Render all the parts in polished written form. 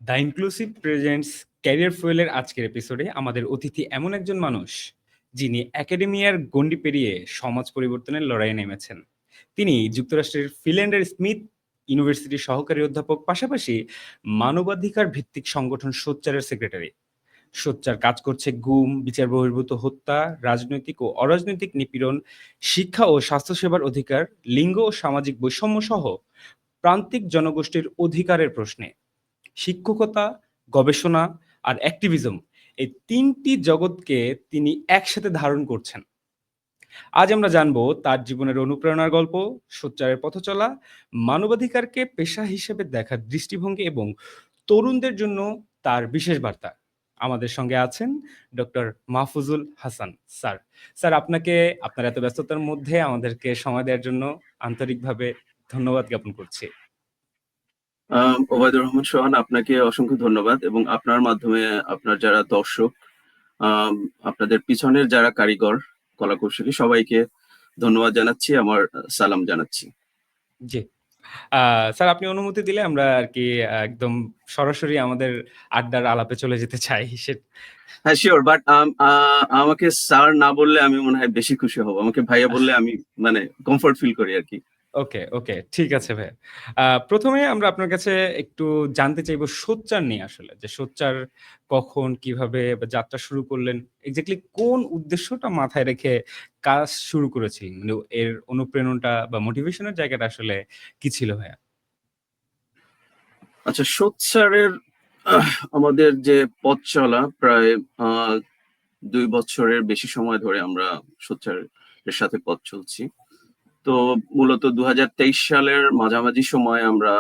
The inclusive presents career ফুয়েলের আজকের এপিসোডে আমাদের অতিথি এমন একজন মানুষ যিনি একাডেমিয়ার গণ্ডি পেরিয়ে সমাজ পরিবর্তনের লড়াইয়ে নেমেছেন। তিনি যুক্তরাষ্ট্রের ফিনল্যান্ডের স্মিথ ইউনিভার্সিটির সহকারী অধ্যাপক, পাশাপাশি মানবাধিকার ভিত্তিক সংগঠন সোচ্চারের সেক্রেটারি। সোচ্চার কাজ করছে গুম, বিচার বহির্ভূত হত্যা, রাজনৈতিক ও অরাজনৈতিক নিপীড়ন, শিক্ষা ও স্বাস্থ্যসেবার অধিকার, লিঙ্গ ও সামাজিক বৈষম্য সহ প্রান্তিক জনগোষ্ঠীর অধিকারের প্রশ্নে। শিক্ষকতা, গবেষণা আর অ্যাক্টিভিজম, এই তিনটি জগৎকে তিনি একসাথে ধারণ করছেন। আজ আমরা জানবো তার জীবনের অনুপ্রেরণার গল্প, সোচ্চারের পথ চলা, মানবাধিকারকে পেশা হিসেবে দেখার দৃষ্টিভঙ্গি এবং তরুণদের জন্য তার বিশেষ বার্তা। আমাদের সঙ্গে আছেন doctor Mahfuzul Hasan sir. Sir, আপনাকে আপনার এত ব্যস্ততার মধ্যে আমাদেরকে সময় দেওয়ার জন্য আন্তরিকভাবে ধন্যবাদ জ্ঞাপন করছি। ওবায়দুর রহমান সোহান, আপনাকে অসংখ্য ধন্যবাদ এবং আপনার মাধ্যমে আপনার যারা দর্শক, আপনাদের পিছনের যারা কারিগর, কলাকৌশলী, সবাইকে ধন্যবাদ জানাচ্ছি, আমার সালাম জানাচ্ছি। জি স্যার, আপনি অনুমতি দিলে আমরা আর কি একদম সরাসরি আমাদের আড্ডার আলাপে চলে যেতে চাই। হ্যাঁ, শিওর, বাট আমাকে স্যার না বললে আমি মনে হয় বেশি খুশি হব। আমাকে ভাইয়া বললে আমি মানে কমফোর্ট ফিল করি আর কি। ওকে, ওকে, ঠিক আছে ভাই। প্রথমে আমরা আপনার কাছে একটু জানতে চাইবো সোচ্চার নিয়ে, আসলে যে সোচ্চার কখন, কিভাবে যাত্রা শুরু করলেন, এক্স্যাক্টলি কোন উদ্দেশ্যটা মাথায় রেখে কাজ শুরু করেছিলেন, মানে এর অনুপ্রেরণাটা বা মোটিভেশনের জায়গাটা আসলে কি ছিল ভাইয়া? আচ্ছা, সোচ্চারের আমাদের যে পথ চলা প্রায় 2 বছরের বেশি সময় ধরে আমরা সোচ্চারের সাথে পথ চলছি। তো মূলত 2023 সালের মাঝামাঝি সময় আমরা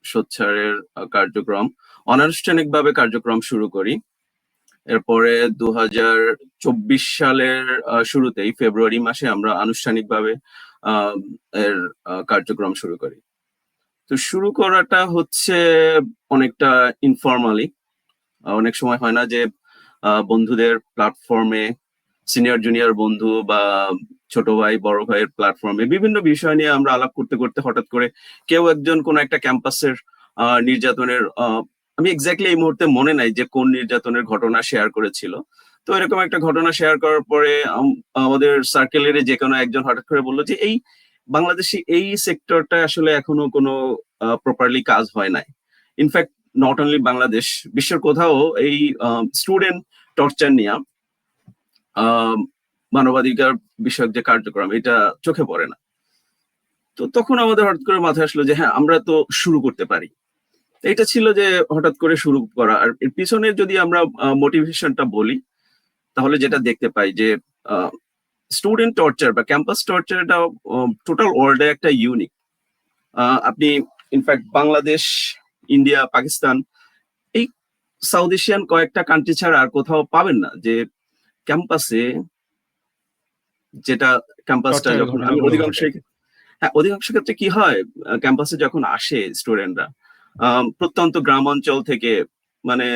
সোচ্চারের কার্যক্রম অনানুষ্ঠানিকভাবে কার্যক্রম শুরু করি। এরপরে 2024 সালের শুরুতেই ফেব্রুয়ারি মাসে আমরা আনুষ্ঠানিকভাবে এর কার্যক্রম শুরু করি। তো শুরু করাটা হচ্ছে অনেকটা ইনফর্মালি। অনেক সময় হয় না যে বন্ধুদের প্ল্যাটফর্মে, সিনিয়র জুনিয়র বন্ধু বা ছোট ভাই বড় ভাইয়ের প্ল্যাটফর্মে বিভিন্ন বিষয় নিয়ে আমরা আলাপ করতে করতে হঠাৎ করে কেউ একজন কোন একটা ক্যাম্পাসের নির্যাতনের, আমি এক্স্যাক্টলি এই মুহূর্তে মনে নাই যে কোন নির্যাতনের ঘটনা শেয়ার করেছিল। তো এরকম একটা ঘটনা শেয়ার করার পরে আমাদের সার্কেলের যে কোনো একজন হঠাৎ করে বললো যে এই বাংলাদেশে এই সেক্টরটা আসলে এখনো কোনো প্রপারলি কাজ হয় নাই। ইনফ্যাক্ট নট অনলি বাংলাদেশ, বিশ্বের কোথাও এই স্টুডেন্ট টর্চার নিয়ে মানবাধিকার বিষয়ক যে কার্যক্রম এটা চোখে পড়ে না। তো তখন আমাদের হঠাৎ করে মাথায় আসলো যে হ্যাঁ, আমরা তো শুরু করতে পারি। এটা ছিল যে হঠাৎ করে শুরু করা। আর এর পিছনে যদি আমরা মোটিভেশনটা বলি, তাহলে যেটা দেখতে পাই যে স্টুডেন্ট টর্চার বা ক্যাম্পাস টর্চার এটা টোটাল ওয়ার্ল্ডে একটা ইউনিক। আপনি ইনফ্যাক্ট বাংলাদেশ, ইন্ডিয়া, পাকিস্তান, এই সাউথ এশিয়ান কয়েকটা কান্ট্রি ছাড়া আর কোথাও পাবেন না যে ক্যাম্পাসে, যেটা ক্যাম্পাসটা যখন আমি অধিকাংশ ক্ষেত্রে কি হয়, ক্যাম্পাসে যখন আসে স্টুডেন্টরা প্রত্যন্ত গ্রাম অঞ্চল থেকে, মানে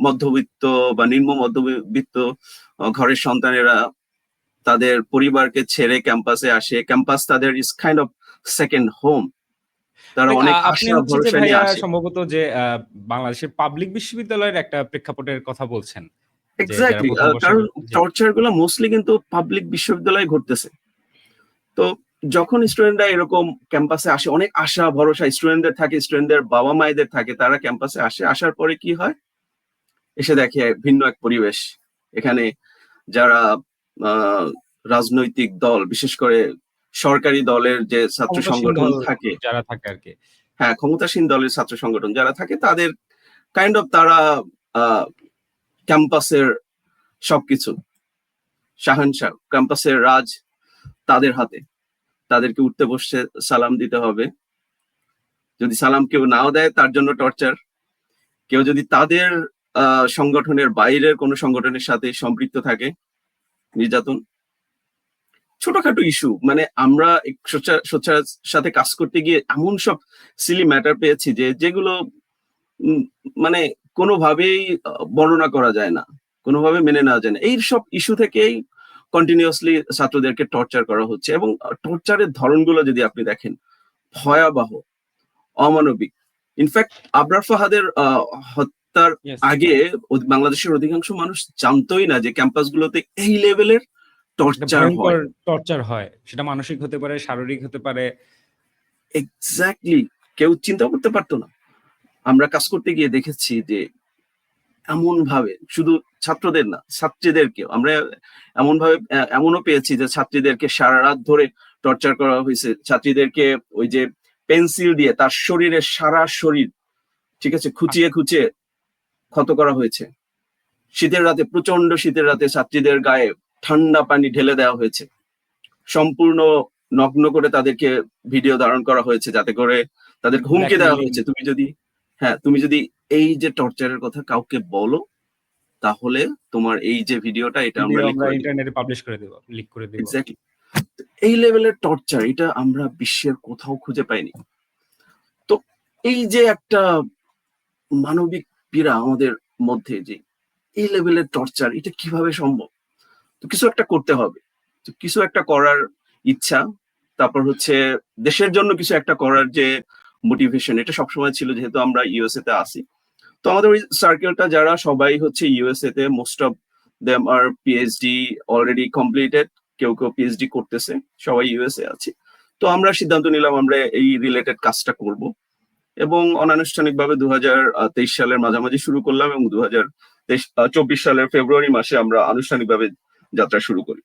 মধ্যবিত্ত বা নিম্ন মধ্যবিত্ত ঘরের সন্তানেরা তাদের পরিবারকে ছেড়ে ক্যাম্পাসে আসে। ক্যাম্পাস তাদের is kind of second home. তারা অনেক আপনি আশা হচ্ছে যে ভরসা নিয়ে ভাইয়া আসে। সম্ভবত যে বাংলাদেশের পাবলিক বিশ্ববিদ্যালয়ের একটা প্রেক্ষাপটের কথা বলছেন, যে যারা এক্স্যাক্টলি, প্রথম বর্ষে। কারণ টর্চার গুলো মোস্টলি কিন্তু পাবলিক বিশ্ববিদ্যালয়ে ঘটতেছে। তো যখন স্টুডেন্টরা এরকম ক্যাম্পাসে আসে, অনেক আশা ভরসা স্টুডেন্টদের থাকে, স্টুডেন্টদের বাবা মায়েদের থাকে, তারা ক্যাম্পাসে আসে। আসার পরে কি হয়, এসে দেখে ভিন্ন এক পরিবেশ। এখানে যারা রাজনৈতিক দল, বিশেষ করে সরকারি দলের যে ছাত্র সংগঠন থাকে, যারা থাকে আর কি, হ্যাঁ, ক্ষমতাসীন দলের ছাত্র সংগঠন যারা থাকে, তাদের কাইন্ড অফ তারা ক্যাম্পাসের সবকিছু, শাহানশাহ, ক্যাম্পাসের রাজ তাদের হাতে। তাদেরকে উঠতে বসতে সালাম দিতে হবে। যদি সালাম কেউ নাও দেয়, তার জন্য টর্চার। কেউ যদি তাদের সংগঠনের বাইরের কোনো সংগঠনের সাথে সম্পৃক্ত থাকে, নির্যাতন। ছোটখাটো ইস্যু, মানে আমরা সোচ্চার সাথে কাজ করতে গিয়ে এমন সব সিলি ম্যাটার পেয়েছি যে যেগুলো মানে কোনোভাবেই বর্ণনা করা যায় না, কোনোভাবে মেনে নেওয়া যায় না। এই সব ইস্যু থেকেই কন্টিনিউয়াসলি ছাত্রদেরকে টর্চার করা হচ্ছে। এবং টর্চারের ধরনগুলো যদি আপনি দেখেন, ভয়াবহ, অমানবিক। ইনফ্যাক্ট আবরার ফাহাদের তার ইয়েস। আগে বাংলাদেশের অধিকাংশ মানুষ জানতোই না যে ক্যাম্পাসগুলোতে এই লেভেলের একটা টর্চার ভয়ঙ্কর হয়। টর্চার হয়, সেটা মানসিক হতে পারে, শারীরিক হতে পারে। এক্স্যাক্টলি, কেউ চিন্তা করতে পারতো না। আমরা কাজ করতে গিয়ে দেখেছি যে এমন ভাবে শুধু ছাত্রদের না, ছাত্রীদেরকেও আমরা এমন ভাবে এমনও পেয়েছি যে ছাত্রীদেরকে সারা রাত ধরে টর্চার করা হয়েছে। ছাত্রীদেরকে ওই যে পেন্সিল দিয়ে তার শরীরের সারা শরীর, ঠিক আছে, খুঁচিয়ে খুঁচিয়ে ক্ষত করা হয়েছে। শীতের রাতে, প্রচন্ড শীতের রাতে ছাত্রীদের গায়ে ঠান্ডা পানি ঢেলে দেওয়া হয়েছে। সম্পূর্ণ নগ্ন করে তাদেরকে ভিডিও ধারণ করা হয়েছে, যাতে করে তাদেরকে হুমকি দেওয়া ব্ল্যাকমেইলিং। হয়েছে, তুমি যদি এই যে টর্চারের কথা কাউকে বলো, তাহলে তোমার এই যে ভিডিওটা এটা আমরা ভিডিও লিক আমরা করে দেব। ইন্টারনেটে পাবলিশ করে দেব, লিক করে দেব। এক্স্যাক্টলি, এই লেভেলের টর্চার এটা আমরা বিশ্বের কোথাও খুঁজে পাইনি। তো এই যে একটা মানবিক পীড়া আমাদের মধ্যে, যে এই লেভেলের টর্চার, এটা কিভাবে সম্ভব? তো কিছু একটা করতে হবে, তো কিছু একটা করার ইচ্ছা, তারপর হচ্ছে দেশের জন্য কিছু একটা করার যে মোটিভেশন, এটা সবসময় ছিল, যেহেতু আমরা ইউএসএ তে আছি। তো আমাদের ওই সার্কেলটা যারা সবাই হচ্ছে ইউএসএ তে, most of them are PhD already completed, কেউ কেউ পিএইচডি করতেছে, সবাই ইউএসএ আছে। তো আমরা সিদ্ধান্ত নিলাম আমরা এই রিলেটেড কাজটা করব, এবং অনানুষ্ঠানিকভাবে 2023 সালের মাঝামাঝি শুরু করলাম, এবং 2024 সালের ফেব্রুয়ারি মাসে আমরা আনুষ্ঠানিকভাবে যাত্রা শুরু করি।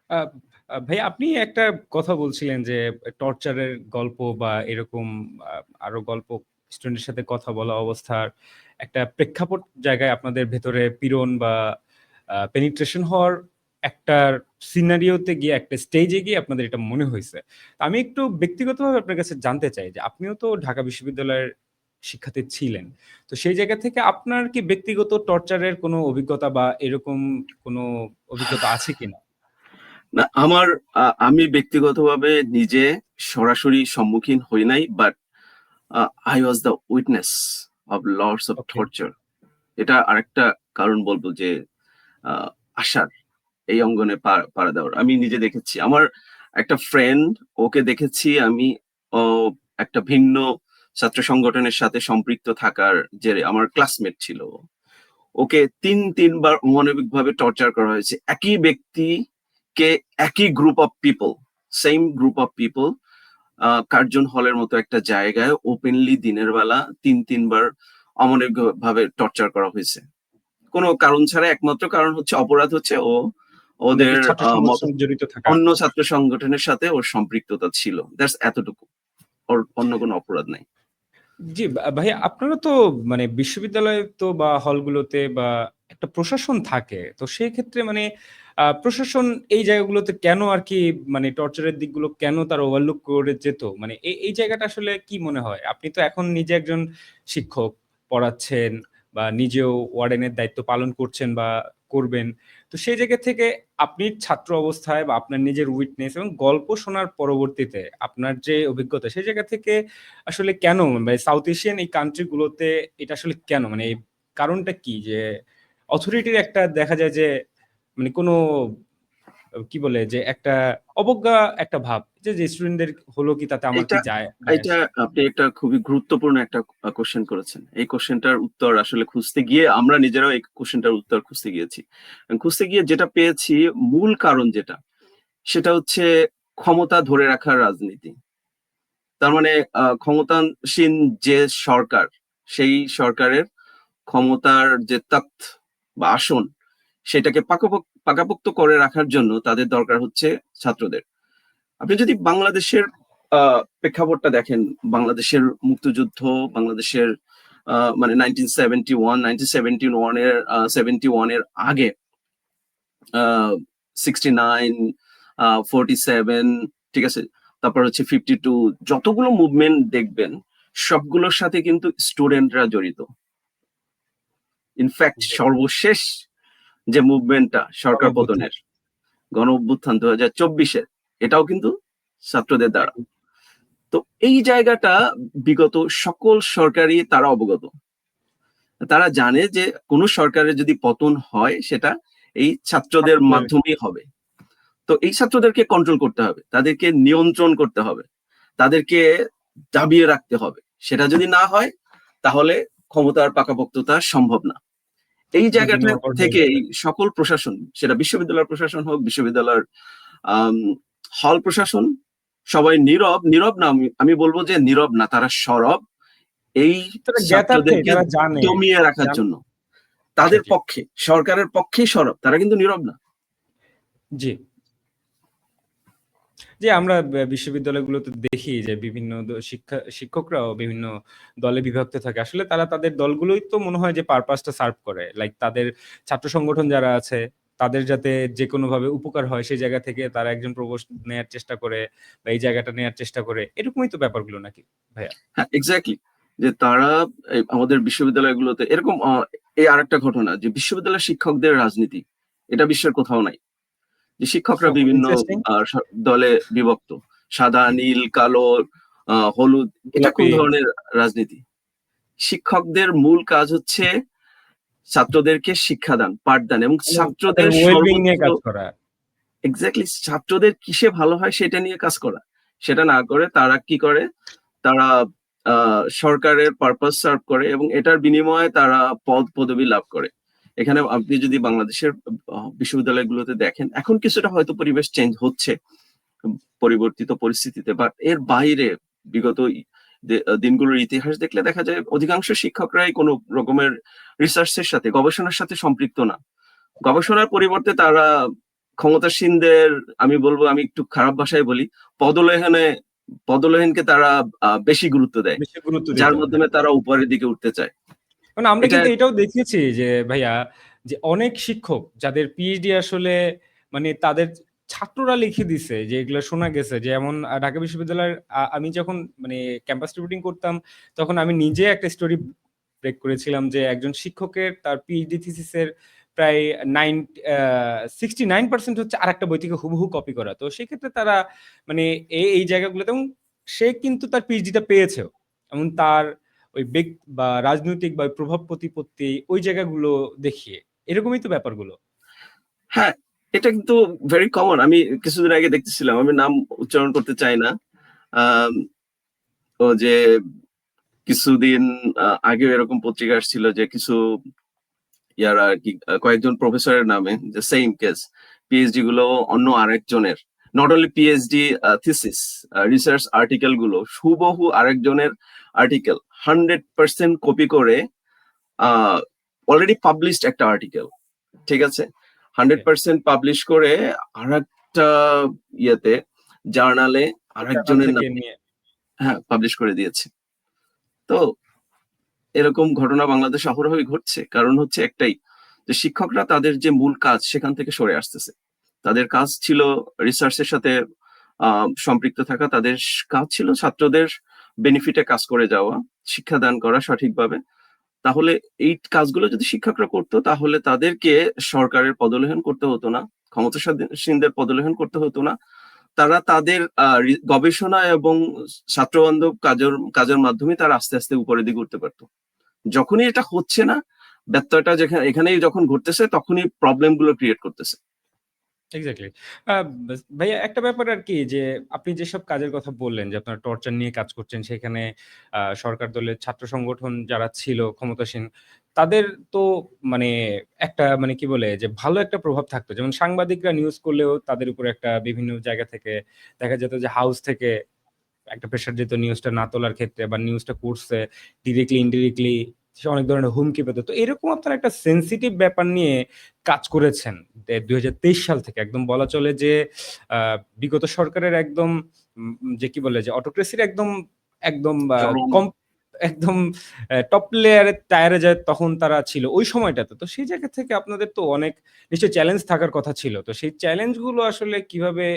আহ, ভাই, আপনি একটা কথা বলছিলেন যে টর্চারের গল্প বা এরকম আরো গল্প, স্টুডেন্টের সাথে কথা বলা অবস্থার একটা প্রেক্ষাপট জায়গায় আপনাদের ভেতরে পীড়ন বা পেনিট্রেশন হওয়ার একটা সিনারিওতে গিয়ে, একটা স্টেজে গিয়ে আপনাদের এটা মনে হয়েছে। আমি একটু ব্যক্তিগতভাবে আপনার কাছে জানতে চাই যে আপনিও তো ঢাকা বিশ্ববিদ্যালয়ের শিক্ষার্থী ছিলেন, তো সেই জায়গা থেকে আপনার কি ব্যক্তিগত টর্চারের কোনো অভিজ্ঞতা বা এরকম কোনো অভিজ্ঞতা আছে কিনা? না, আমি ব্যক্তিগতভাবে নিজে সরাসরি সম্মুখীন হই নাই, but I was the witness of lords of okay. Torture. এটা আরেকটা কারণ বলবো যে আহ, আশার এই অঙ্গনে পাড়া দেওয়ার। আমি নিজে দেখেছি, আমার একটা ফ্রেন্ড, ওকে দেখেছি আমি, ও একটা ভিন্ন ছাত্র সংগঠনের সাথে সম্পৃক্ত থাকার জেরে, আমার ক্লাসমেট ছিল, ওকে তিনবার অমানবিক ভাবে টর্চার করা হয়েছে। একই ব্যক্তিকে, একই group of people, same group of people, Curzon হলের মতো একটা জায়গায় ওপেনলি দিনের বেলা তিনবার অমানবিক ভাবে টর্চার করা হয়েছে, কোনো কারণ ছাড়া। একমাত্র কারণ হচ্ছে, অপরাধ হচ্ছে ও আমরা ওদের কি ছাত্র সংঘের সঙ্গে জড়িত থাকা? অন্য ছাত্র সংগঠনের সাথে ওর সম্পৃক্ততা ছিল, দ্যাটস এতটুকু, ওর অন্য কোনো অপরাধ নাই। জি, ভাই, আপনারা তো মানে বিশ্ববিদ্যালয়ে তো বা হলগুলোতে বা একটা প্রশাসন থাকে, তো সেই ক্ষেত্রে মানে প্রশাসন এই জায়গাগুলোতে কেন আর কি, মানে টর্চারের দিকগুলো কেন তার ওভারলুক করে যেত, মানে এই জায়গাটা আসলে কি মনে হয়? আপনি তো এখন নিজে একজন শিক্ষক, পড়াচ্ছেন বা নিজেও ওয়ার্ডেনের দায়িত্ব পালন করছেন বা করবেন। তো সেই জায়গা থেকে আপনি ছাত্র অবস্থায় বা আপনার নিজের উইটনেস এবং গল্প শোনার পরবর্তীতে আপনার যে অভিজ্ঞতা, সেই জায়গা থেকে আসলে কেন মানে সাউথ এশিয়ান এই কান্ট্রি গুলোতে এটা আসলে কেন, মানে এই কারণটা কি যে অথরিটির একটা দেখা যায় যে মানে কোনো কি বলে যে একটা অবজ্ঞা, একটা ভাব যে স্টুডেন্টদের হলো কি তাতে আমার কি এটা যায় যায় এটা আসে। আপনি একটা খুবই গুরুত্বপূর্ণ একটা কোশ্চেন করেছেন। এই কোশ্চেনটার উত্তর আসলে খুঁজতে গিয়ে, আমরা নিজেরাও এই কোশ্চেনটার উত্তর খুঁজতে গিয়েছি। খুঁজতে গিয়ে যেটা পেয়েছি, মূল কারণ যেটা, সেটা হচ্ছে ক্ষমতা ধরে রাখার রাজনীতি। তার মানে ক্ষমতাসীন যে সরকার, সেই সরকারের ক্ষমতার যে তখ্ত বা আসন, সেটাকে পাকাপোক্ত করে রাখার জন্য তাদের দরকার হচ্ছে ছাত্রদের। আপনি যদি বাংলাদেশের প্রেক্ষাপটটা দেখেন, বাংলাদেশের মুক্তিযুদ্ধ, বাংলাদেশের মানে 1971 এর আগে, 69, 47, ঠিক আছে, তারপর হচ্ছে 52, যতগুলো মুভমেন্ট দেখবেন, সবগুলোর সাথে কিন্তু স্টুডেন্টরা জড়িত। ইনফ্যাক্ট সর্বশেষ যে মুভমেন্টটা সরকার গণঅভ্যুত্থান। পতনের, গণ অভ্যুত্থান 2024-এর, এটাও কিন্তু ছাত্রদের দ্বারা। একদম। তো এই জায়গাটা বিগত সকল সরকারই তারা অবগত। তারা জানে যে কোন সরকারের যদি পতন হয়, সেটা এই ছাত্রদের ছাত্রদের। মাধ্যমেই হবে। তো এই ছাত্রদেরকে কন্ট্রোল করতে হবে, তাদেরকে নিয়ন্ত্রণ করতে হবে, তাদেরকে দাবিয়ে রাখতে হবে। সেটা যদি না হয়, তাহলে ক্ষমতার পাকাপোক্ততা সম্ভব না। এই জায়গাটা নড়বড় হয়ে থেকে যাবে। এই সকল প্রশাসন, সেটা বিশ্ববিদ্যালয়ের প্রশাসন হোক, বিশ্ববিদ্যালয়ের হল প্রশাসন, সবাই নীরব। নীরব না, আমি বলবো যে নীরব না, তারা সরব এই তারা জ্ঞাতার্থে, ছাত্রদেরকে তারা জানে। দমিয়ে রাখার জন্য। তাদের এক্সাক্টলি। পক্ষে, সরকারের পক্ষেই সরব, তারা কিন্তু নীরব না। জি। যে আমরা বিশ্ববিদ্যালয়গুলোতে দেখি যে বিভিন্ন শিক্ষকরাও বিভিন্ন দলে বিভক্ত থাকে। আসলে তারা তাদের দলগুলোই তো মনে হয় যে পারপাসটা সার্ভ করে। লাইক তাদের ছাত্র সংগঠন যারা আছে, তাদের যাতে যেকোনোভাবে উপকার হয় সেই জায়গা থেকে তারা একজন প্রভোস্ট নেয়ার চেষ্টা করে বা এই জায়গাটা নেয়ার চেষ্টা করে। এরকমই তো ব্যাপারগুলো নাকি ভাইয়া? হ্যাঁ, এক্সাক্টলি। যে তারা আমাদের বিশ্ববিদ্যালয়গুলোতে এরকম এই আরেকটা ঘটনা যে বিশ্ববিদ্যালয়ের শিক্ষকদের রাজনীতি, এটা বিশ্বের কোথাও নাই। যে শিক্ষকরা ওহ, বিভিন্ন ইন্টারেস্টিং। দলে বিভক্ত, সাদা, নীল, কালো, হলুদ, এটা কোন গোলাপি। ধরনের রাজনীতি? শিক্ষকদের মূল কাজ হচ্ছে ছাত্রদেরকে শিক্ষাদান, পাঠদান এবং মানে তাদের ছাত্রদের ওয়েল বিং নিয়ে সর্বোচ্চ, কাজ করা। এক্স্যাক্টলি, ছাত্রদের কিসে ভালো হয় সেটা নিয়ে কাজ করা। সেটা না করে তারা কি করে, তারা সরকারের পারপাস সার্ভ করে এবং এটার বিনিময়ে তারা পদ পদবি লাভ করে। এখানে আপনি যদি বাংলাদেশের বিশ্ববিদ্যালয়গুলোতে দেখেন, এখন কিছুটা হয়তো পরিবেশ চেঞ্জ হচ্ছে পরিবর্তিত পরিস্থিতিতে, বাট এর বাইরে বিগত দিনগুলোর ইতিহাস দেখলে দেখা যায় অধিকাংশ শিক্ষকরাই কোনো রকমের রিসার্চের সাথে, গবেষণার সাথে সম্পৃক্ত না। গবেষণার পরিবর্তে তারা ক্ষমতাসীনদের, আমি বলবো, আমি একটু খারাপ ভাষায় বলি, পদলেহনে পদলেহনকে তারা বেশি গুরুত্ব দেয়, বেশি গুরুত্ব দিত। যার মাধ্যমে তারা উপরের দিকে উঠতে চায়। মানে আমরা এটা কিন্তু এটাও দেখেছি যে ভাইয়া, যে অনেক শিক্ষক যাদের পিএইচডি আসলে মানে তাদের ছাত্ররা লিখে দিছে, যে এগুলো শোনা গেছে যে এমন ঢাকা বিশ্ববিদ্যালয়ের আমি যখন মানে ক্যাম্পাস রিপোর্টিং করতাম তখন আমি নিজে একটা স্টোরি ব্রেক করেছিলাম যে একজন শিক্ষকের তার পিএইচডি থিসিসের প্রায় 69% হচ্ছে আরেকটা বই থেকে হুবহু কপি করা। তো সেক্ষেত্রে তারা মানে এই জায়গাগুলোতে, এবং সে কিন্তু তার পিএইচডিটা পেয়েছেও, এবং তার ওই বা রাজনৈতিক বা প্রভাব প্রতিপত্তি ওই জায়গাগুলো দেখিয়ে। এরকমই তো ব্যাপারগুলো। হ্যাঁ, এটা কিন্তু ভেরি কমন। আমি কিছুদিন আগে দেখতেছিলাম, আমি নাম উচ্চারণ করতে চাই না, আম, ও যে কিছুদিন আগে এরকম পত্রিকা আসছিল যে কিছু ইয়ারা আর কি, কয়েকজন প্রফেসরের নামে যে সেম কেস, পিএইচডি গুলো অন্য আরেকজনের, not only PhD thesis, research article গুলো হুবহু আরেকজনের আর্টিকেল 100% কপি করে, অলরেডি পাবলিশড একটা আর্টিকেল, ঠিক আছে, 100% পাবলিশ করে আরেকটা ইয়েতে, জার্নালে জার্নাল আরেকজনের থেকে নামে, নিয়ে। হ্যাঁ, পাবলিশ করে দিয়েছে। তো এরকম ঘটনা বাংলাদেশে অহরহই ঘটছে। কারণ হচ্ছে একটাই, যে শিক্ষকরা তাদের যে মূল কাজ সেখান থেকে সরে আসতেছে। তাদের কাজ ছিল রিসার্চের সাথে সম্পৃক্ত থাকা, তাদের কাজ ছিল ছাত্রদের বেনিফিটে কাজ করে যাওয়া, শিক্ষাদান করা সঠিকভাবে। তাহলে এই কাজগুলো যদি শিক্ষকরা করতো তাহলে তাদেরকে সরকারের পদলেহন করতে হতো না, ক্ষমতাসীনদের পদলেহন করতে হতো না। তারা তাদের গবেষণা এবং ছাত্রবান্ধব কাজের মাধ্যমে তারা আস্তে আস্তে উপরের দিকে উঠতে পারতো। যখনই এটা হচ্ছে না, ব্যত্যয়টা যেখানে এখানেই যখন ঘটতেছে, তখনই প্রবলেম গুলো ক্রিয়েট করতেছে। এক্সাক্টলি। ভাইয়া একটা ব্যাপার আরকি, যে আপনি যেসব কাজের কথা বললেন যে আপনারা টর্চার নিয়ে কাজ করছেন, সেখানে সরকার দলের ছাত্র সংগঠন যারা ছিল ক্ষমতাসীন, তাদের তো মানে একটা মানে কি বলে যে ভালো একটা প্রভাব থাকতো। যেমন সাংবাদিকরা নিউজ করলেও তাদের উপরে একটা বিভিন্ন জায়গা থেকে দেখা যেত যে হাউস থেকে একটা প্রেশার যেত নিউজটা না তোলার ক্ষেত্রে, বা নিউজটা করছে ডিরেক্টলি ইনডিরেক্টলি সে অনেক ধরনের হুমকি পেত। তো এরকম আপনারা একটা সেনসিটিভ ব্যাপার নিয়ে কাজ করেছেন ২০২৩ সাল থেকে। একদম বলা চলে যে বিগত সরকারের একদম যে কি বলে যে অটোক্রেসির একদম, একদম চরম। কম, একদম টপ লেয়ারের টায়ারে যায় তখন তারা ছিল ওই সময়টাতে। তো সেই জায়গা থেকে আপনাদের তো অনেক নিশ্চয়ই চ্যালেঞ্জ থাকার কথা ছিল। তো সেই চ্যালেঞ্জ গুলো আসলে কিভাবে,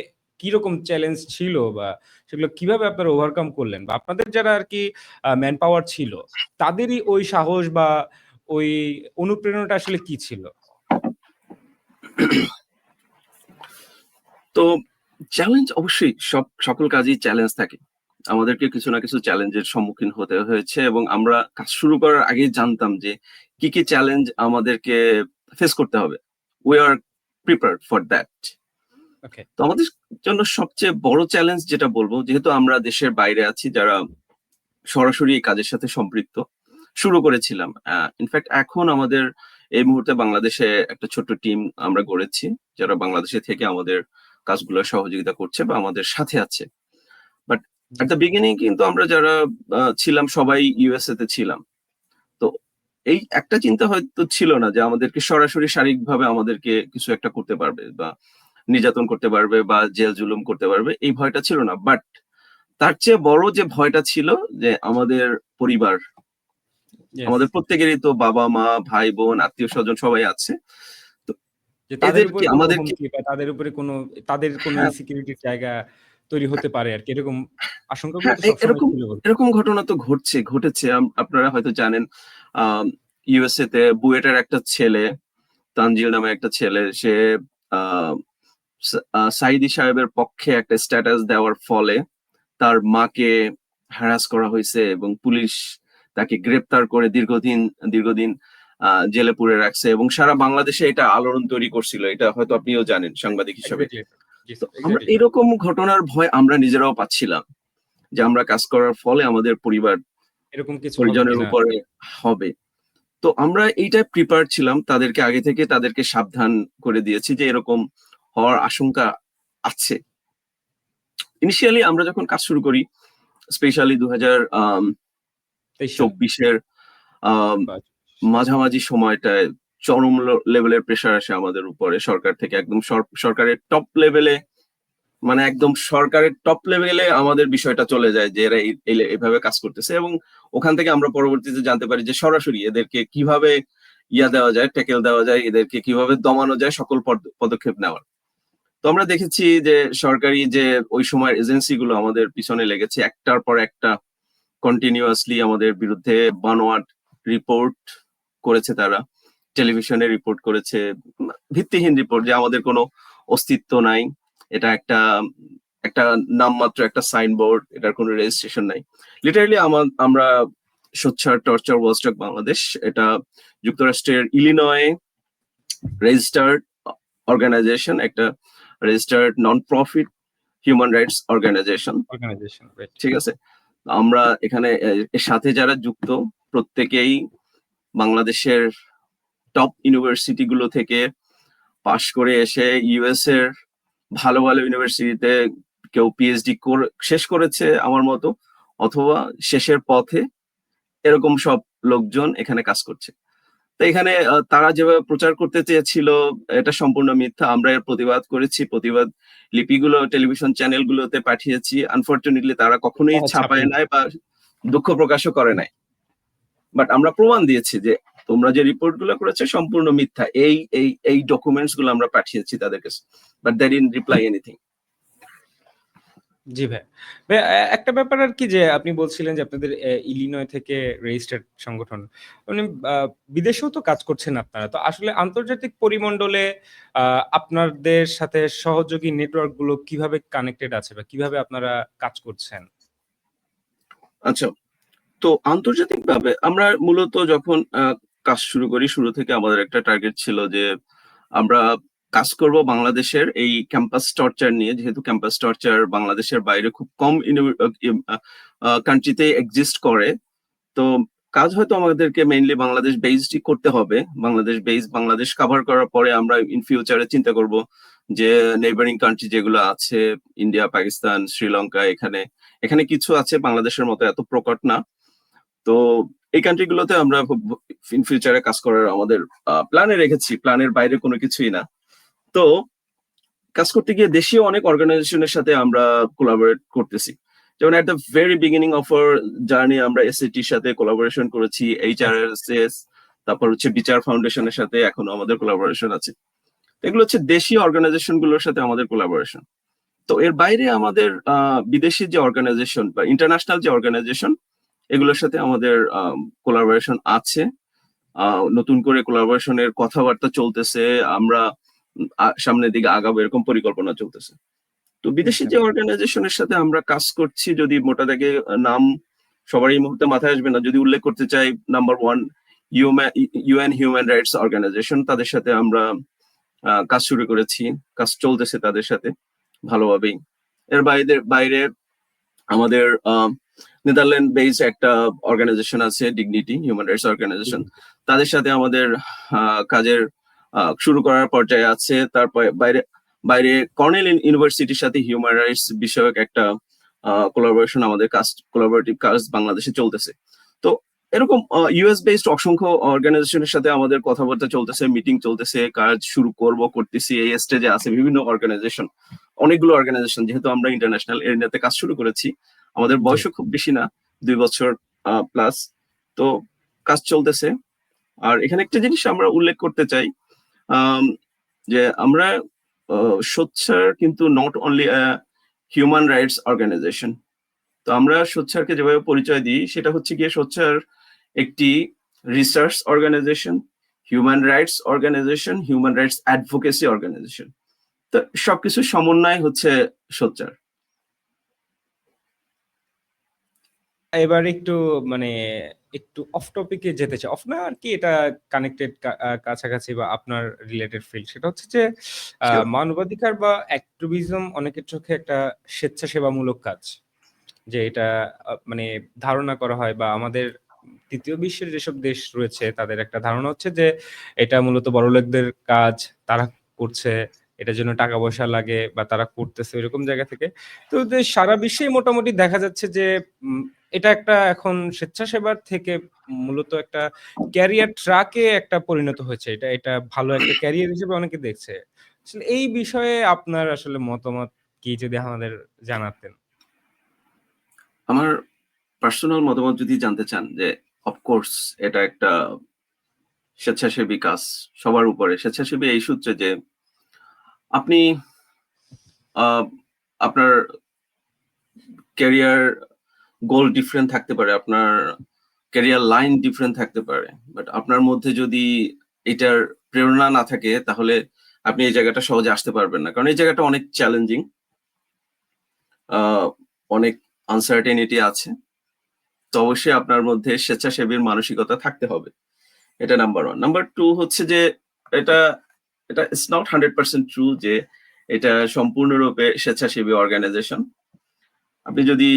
কিরকম চ্যালেঞ্জ ছিল, বা সেগুলো কিভাবে আপনারা ওভারকাম করলেন? বা আপনাদের যারা আরকি ম্যান পাওয়ার ছিল, তাদেরই ওই সাহস বা ওই অনুপ্রেরণাটা আসলে কি ছিল? তো চ্যালেঞ্জ অবশ্যই, সকল কাজেই চ্যালেঞ্জ থাকে। আমাদেরকে কিছু না কিছু চ্যালেঞ্জের সম্মুখীন হতে হয়েছে এবং আমরা কাজ শুরু করার আগেই জানতাম যে কি কি চ্যালেঞ্জ আমাদেরকে ফেস করতে হবে। We are prepared for that. Okay. তো আমাদের জন্য সবচেয়ে বড় চ্যালেঞ্জ যেটা বলবো, যেহেতু আমরা দেশের বাইরে আছি, যারা সরাসরি এই কাজের সাথে সম্পৃক্ত, শুরু করেছিলাম। ইনফ্যাক্ট এখন আমাদের এই মুহূর্তে বাংলাদেশে একটা ছোট্ট টিম আমরা গড়েছি, যারা বাংলাদেশে থেকে আমাদের কাজগুলো সহযোগিতা করছে বা আমাদের সাথে আছে। But G, at the beginning কিন্তু আমরা যারা ছিলাম সবাই ইউএসএ তে ছিলাম। তো এই একটা চিন্তা হয়তো ছিল না যে আমাদেরকে সরাসরি শারীরিকভাবে আমাদেরকে কিছু একটা করতে পারবে বা নির্যাতন করতে পারবে বা জেল জুলুম করতে পারবে, এই ভয়টা ছিল না। বাট তার চেয়ে বড় যে ভয়টা ছিল যে আমাদের পরিবার, ইয়েস। আমাদের প্রত্যেকেরই তো বাবা মা ভাই বোন আত্মীয় স্বজন সবাই আছে। তো যে তাদের এদেরকে উপরে কোনো আমাদেরকে, হুমকি বা তাদের উপরে কোনো তাদের কোনো হ্যাঁ ইনসিকিউরিটির জায়গা তৈরি হতে পারে আরকি। এরকম আশঙ্কাগুলো হ্যাঁ, তো সবসময় এরকম ছিল বলতে এরকম ঘটনা তো ঘটেছে। আপনারা হয়তো জানেন, ইউএসএ তে বুয়েটের একটা ছেলে, তানজিল নামে একটা ছেলে, সে আহ, সাইদি সাহেবের পক্ষে একটা স্ট্যাটাস দেওয়ার ফলে তার মাকে হ্যারাস করা হয়েছে এবং পুলিশ তাকে গ্রেপ্তার করে দীর্ঘদিন দীর্ঘদিন জেলে পুরে রাখছে এবং সারা বাংলাদেশে এটা আলোড়ন তৈরি করছিল। এটা হয়তো আপনিও জানেন সাংবাদিক হিসাবে। Exactly sir. জি তো স্যার, আমরা এক্সাক্টলি স্যার। এরকম ঘটনার ভয় আমরা নিজেরাও পাচ্ছিলাম যে আমরা কাজ করার ফলে আমাদের পরিবার এরকম কিছু হবে পরিজনের কিনা। উপরে হবে। তো আমরা এইটা প্রিপেয়ার ছিলাম, তাদেরকে আগে থেকে তাদেরকে সাবধান করে দিয়েছি যে এরকম হওয়ার আশঙ্কা আছে। ইনিশিয়ালি আমরা যখন কাজ শুরু করি, স্পেশালি 23 সালে চব্বিশের বা মাঝামাঝি সময়টায় চরম লেভেলের প্রেশার আসে আমাদের উপরে সরকার থেকে, একদম সরকারের টপ লেভেলে, মানে একদম সরকারের টপ লেভেলে আমাদের বিষয়টা চলে যায় যে এরা এভাবে কাজ করতেছে এবং ওখান থেকে আমরা পরবর্তীতে জানতে পারি যে সরাসরি এদেরকে কিভাবে দেওয়া যায়, ট্যাকেল দেওয়া যায়, এদেরকে কিভাবে দমানো যায়, সকল পদক্ষেপ নেওয়ার। তো আমরা দেখেছি যে সরকারি যে ওই সময় এজেন্সি গুলো আমাদের পিছনে লেগেছে, একটার পর একটা কন্টিনিউয়াসলি আমাদের বিরুদ্ধে বানোয়াট রিপোর্ট করেছে তারা, টেলিভিশনে রিপোর্ট করেছে, ভিত্তিহীন রিপোর্ট যে আমাদের কোনো অস্তিত্ব নাই, এটা একটা একটা নামমাত্র একটা সাইনবোর্ড, এটার কোনো রেজিস্ট্রেশন নাই। লিটারালি আমরা সোচ্চার টর্চার ওয়াচডগ বাংলাদেশ, এটা যুক্তরাষ্ট্রের ইলিনয়ে রেজিস্টার্ড অর্গানাইজেশন, একটা registered non profit human rights organization. Organization, right. ঠিক আছে, আমরা এখানে এর সাথে যারা যুক্ত প্রত্যেকেই বাংলাদেশের টপ ইউনিভার্সিটি গুলো থেকে পাশ করে এসে ইউএস এর ভালো ভালো ইউনিভার্সিটিতে কেউ পিএইচডি শেষ করেছে আমার মতো, অথবা শেষের পথে, এরকম সব লোকজন এখানে কাজ করছে। তো এখানে তারা যেভাবে প্রচার করতে চেয়েছিল এটা সম্পূর্ণ মিথ্যা। আমরা এর প্রতিবাদ করেছি, প্রতিবাদ লিপিগুলো টেলিভিশন চ্যানেলগুলোতে পাঠিয়েছি। আনফরচুনেটলি তারা কখনোই ছাপায় ছাপেন। নাই বা দুঃখ প্রকাশও করে নাই। বাট আমরা প্রমাণ দিয়েছি যে তোমরা যে রিপোর্ট গুলো করেছে সম্পূর্ণ মিথ্যা। এই এই এই ডকুমেন্টস গুলো আমরা পাঠিয়েছি তাদের কাছে, but they didn't reply anything. জি ভাই। ভাই একটা ব্যাপার আরকি যে আপনি বলছিলেন যে আপনাদের ইলিনয় থেকে রেজিস্টার্ড সংগঠন। মানে আ বিদেশেও তো কাজ করছেন আপনারা। তো আসলে আন্তর্জাতিক পরিমণ্ডলে আ আপনাদের সাথে সহযোগী নেটওয়ার্ক গুলো কিভাবে কানেক্টেড আছে বা কিভাবে আপনারা কাজ করছেন? আচ্ছা, তো আন্তর্জাতিকভাবে আমরা মূলত যখন কাজ শুরু করি, শুরু থেকে আমাদের একটা টার্গেট ছিল যে আমরা কাজ করব বাংলাদেশের এই ক্যাম্পাস টর্চার নিয়ে, যেহেতু ক্যাম্পাস টর্চার বাংলাদেশের বাইরে খুব কম কান্ট্রিতে এক্সিস্ট করে। তো কাজ হয়তো আমাদেরকে মেইনলি বাংলাদেশ বেসডই করতে হবে। বাংলাদেশ কভার করার পরে আমরা ইন ফিউচারে চিন্তা করব যে নেইবারিং কান্ট্রি যেগুলো আছে, ইন্ডিয়া, পাকিস্তান, শ্রীলঙ্কা, এখানে এখানে কিছু আছে বাংলাদেশের মতো এত প্রকট না। তো এই কান্ট্রি গুলোতে আমরা ইন ফিউচারে কাজ করার আমাদের প্ল্যানে রেখেছি, প্ল্যানের বাইরে কোনো কিছুই না। তো কাজ করতে গিয়ে দেশীয় অনেক অর্গানাইজেশনের সাথে আমরা কোলাবোরেট করতেছি। যেমন at the very beginning of our journey আমরা এসএটির সাথে কোলাবোরেশন করেছি, এইচআরএসএস, তারপর হচ্ছে বিচার ফাউন্ডেশনের সাথে এখনো আমাদের কোলাবোরেশন আছে। এগুলো হচ্ছে দেশীয় অর্গানাইজেশন গুলোর সাথে আমাদের কোলাবোরেশন। তো এর বাইরে আমাদের বিদেশি যে অর্গানাইজেশন বা ইন্টারন্যাশনাল যে অর্গানাইজেশন, এগুলোর সাথে আমাদের কোলাবোরেশন আছে। নতুন করে কোলাবোরেশনের কথাবার্তা চলতেছে, আমরা সামনের দিকে আগাবো এরকম পরিকল্পনা চলতেছে। তো বিদেশি আচ্ছা। যে অর্গানাইজেশনের সাথে আমরা কাজ করছি, যদি মোটা দাগে নাম সবার এই মুহূর্তে মাথায় আসবে না, যদি উল্লেখ করতে চাই, number one UN human rights organization, তাদের সাথে আমরা কাজ শুরু করেছি, কাজ চলতেছে তাদের সাথে ভালোভাবেই। এর বাইরে বাইরে আমাদের নেদারল্যান্ড বেসড একটা অর্গানাইজেশন আছে, ডিগনিটি হিউম্যান রাইটস অর্গানাইজেশন। তাদের সাথে আমাদের কাজের শুরু করার পর্যায়ে আছে। তারপরে বাইরে বাইরে কর্নেল ইউনিভার্সিটির সাথে হিউম্যান রাইটস বিষয়ক একটা কোলাবোরেশন, আমাদের কাজ কোলাবোরেটিভ কাজ বাংলাদেশে চলতেছে। তো এরকম ইউএস বেসড অসংখ্য অর্গানাইজেশনের সাথে আমাদের কথাবার্তা চলতেছে, মিটিং চলতেছে, কাজ শুরু করতেছি। এই স্টেজে আছে বিভিন্ন অর্গানাইজেশন, অনেকগুলো অর্গানাইজেশন, যেহেতু আমরা ইন্টারন্যাশনাল এরিয়াতে কাজ শুরু করেছি। আমাদের বয়সও খুব বেশি না, 2 বছর প্লাস। তো কাজ চলতেছে। আর এখানে একটা জিনিস আমরা উল্লেখ করতে চাই, যে আমরা সোচ্চার কিন্তু not only human rights organization. তো আমরা সোচ্চারকে যেভাবে পরিচয় দিই সেটা হচ্ছে গিয়ে সোচ্চার একটি research organization, human rights organization, human rights advocacy organization. তো সবকিছু সমন্বয় হচ্ছে সোচ্চার। এবার একটু মানে একটু অফ টপিকে যেতে চাই, অফ না আর কি, এটা কানেক্টেড কাছাকাছি বা আপনার রিলেটেড ফিল্ড। সেটা হচ্ছে যে মানবাধিকার বা অ্যাক্টিভিজম অনেকের চোখে একটা স্বেচ্ছাসেবামূলক কাজ, যে এটা মানে ধারণা করা হয়, বা আমাদের তৃতীয় বিশ্বের যেসব দেশ রয়েছে তাদের একটা ধারণা হচ্ছে যে এটা মূলত বড়লোকদের কাজ, তারা করছে, এটার জন্য টাকা পয়সা লাগে বা তারা করতেছে এরকম জায়গা থেকে। তো সারা বিশ্বেই মোটামুটি দেখা যাচ্ছে যে এটা একটা এখন স্বেচ্ছাসেবার থেকে মূলত একটা ক্যারিয়ার ট্রাকে একটা পরিণত হয়েছে। এটা এটা ভালো একটা ক্যারিয়ার হিসেবে অনেকে দেখছে। আসলে এই বিষয়ে আপনার আসলে মতামত কি, যদি আমাদের জানাতেন? আমার পার্সোনাল মতামত যদি জানতে চান, যে অফকোর্স এটা একটা স্বেচ্ছাসেবী কাজ সবার উপরে। স্বেচ্ছাসেবী এই সূত্রে যে আপনি আপনার ক্যারিয়ার গোল ডিফারেন্ট থাকতে পারে, আপনার ক্যারিয়ার লাইন ডিফারেন্ট থাকতে পারে, বাট আপনার মধ্যে যদি এটার প্রেরণা না থাকে তাহলে আপনি এই জায়গাটা সহজে আসতে পারবেন না। কারণ এই জায়গাটা অনেক চ্যালেঞ্জিং, অনেক আনসার্টেনিটি আছে। তো অবশ্যই আপনার মধ্যে স্বেচ্ছাসেবীর মানসিকতা থাকতে হবে। এটা নাম্বার 1। নাম্বার 2 হচ্ছে যে এটা এটা ইটস নট 100% ট্রু যে এটা সম্পূর্ণরূপে স্বেচ্ছাসেবী অর্গানাইজেশন। আপনি যদি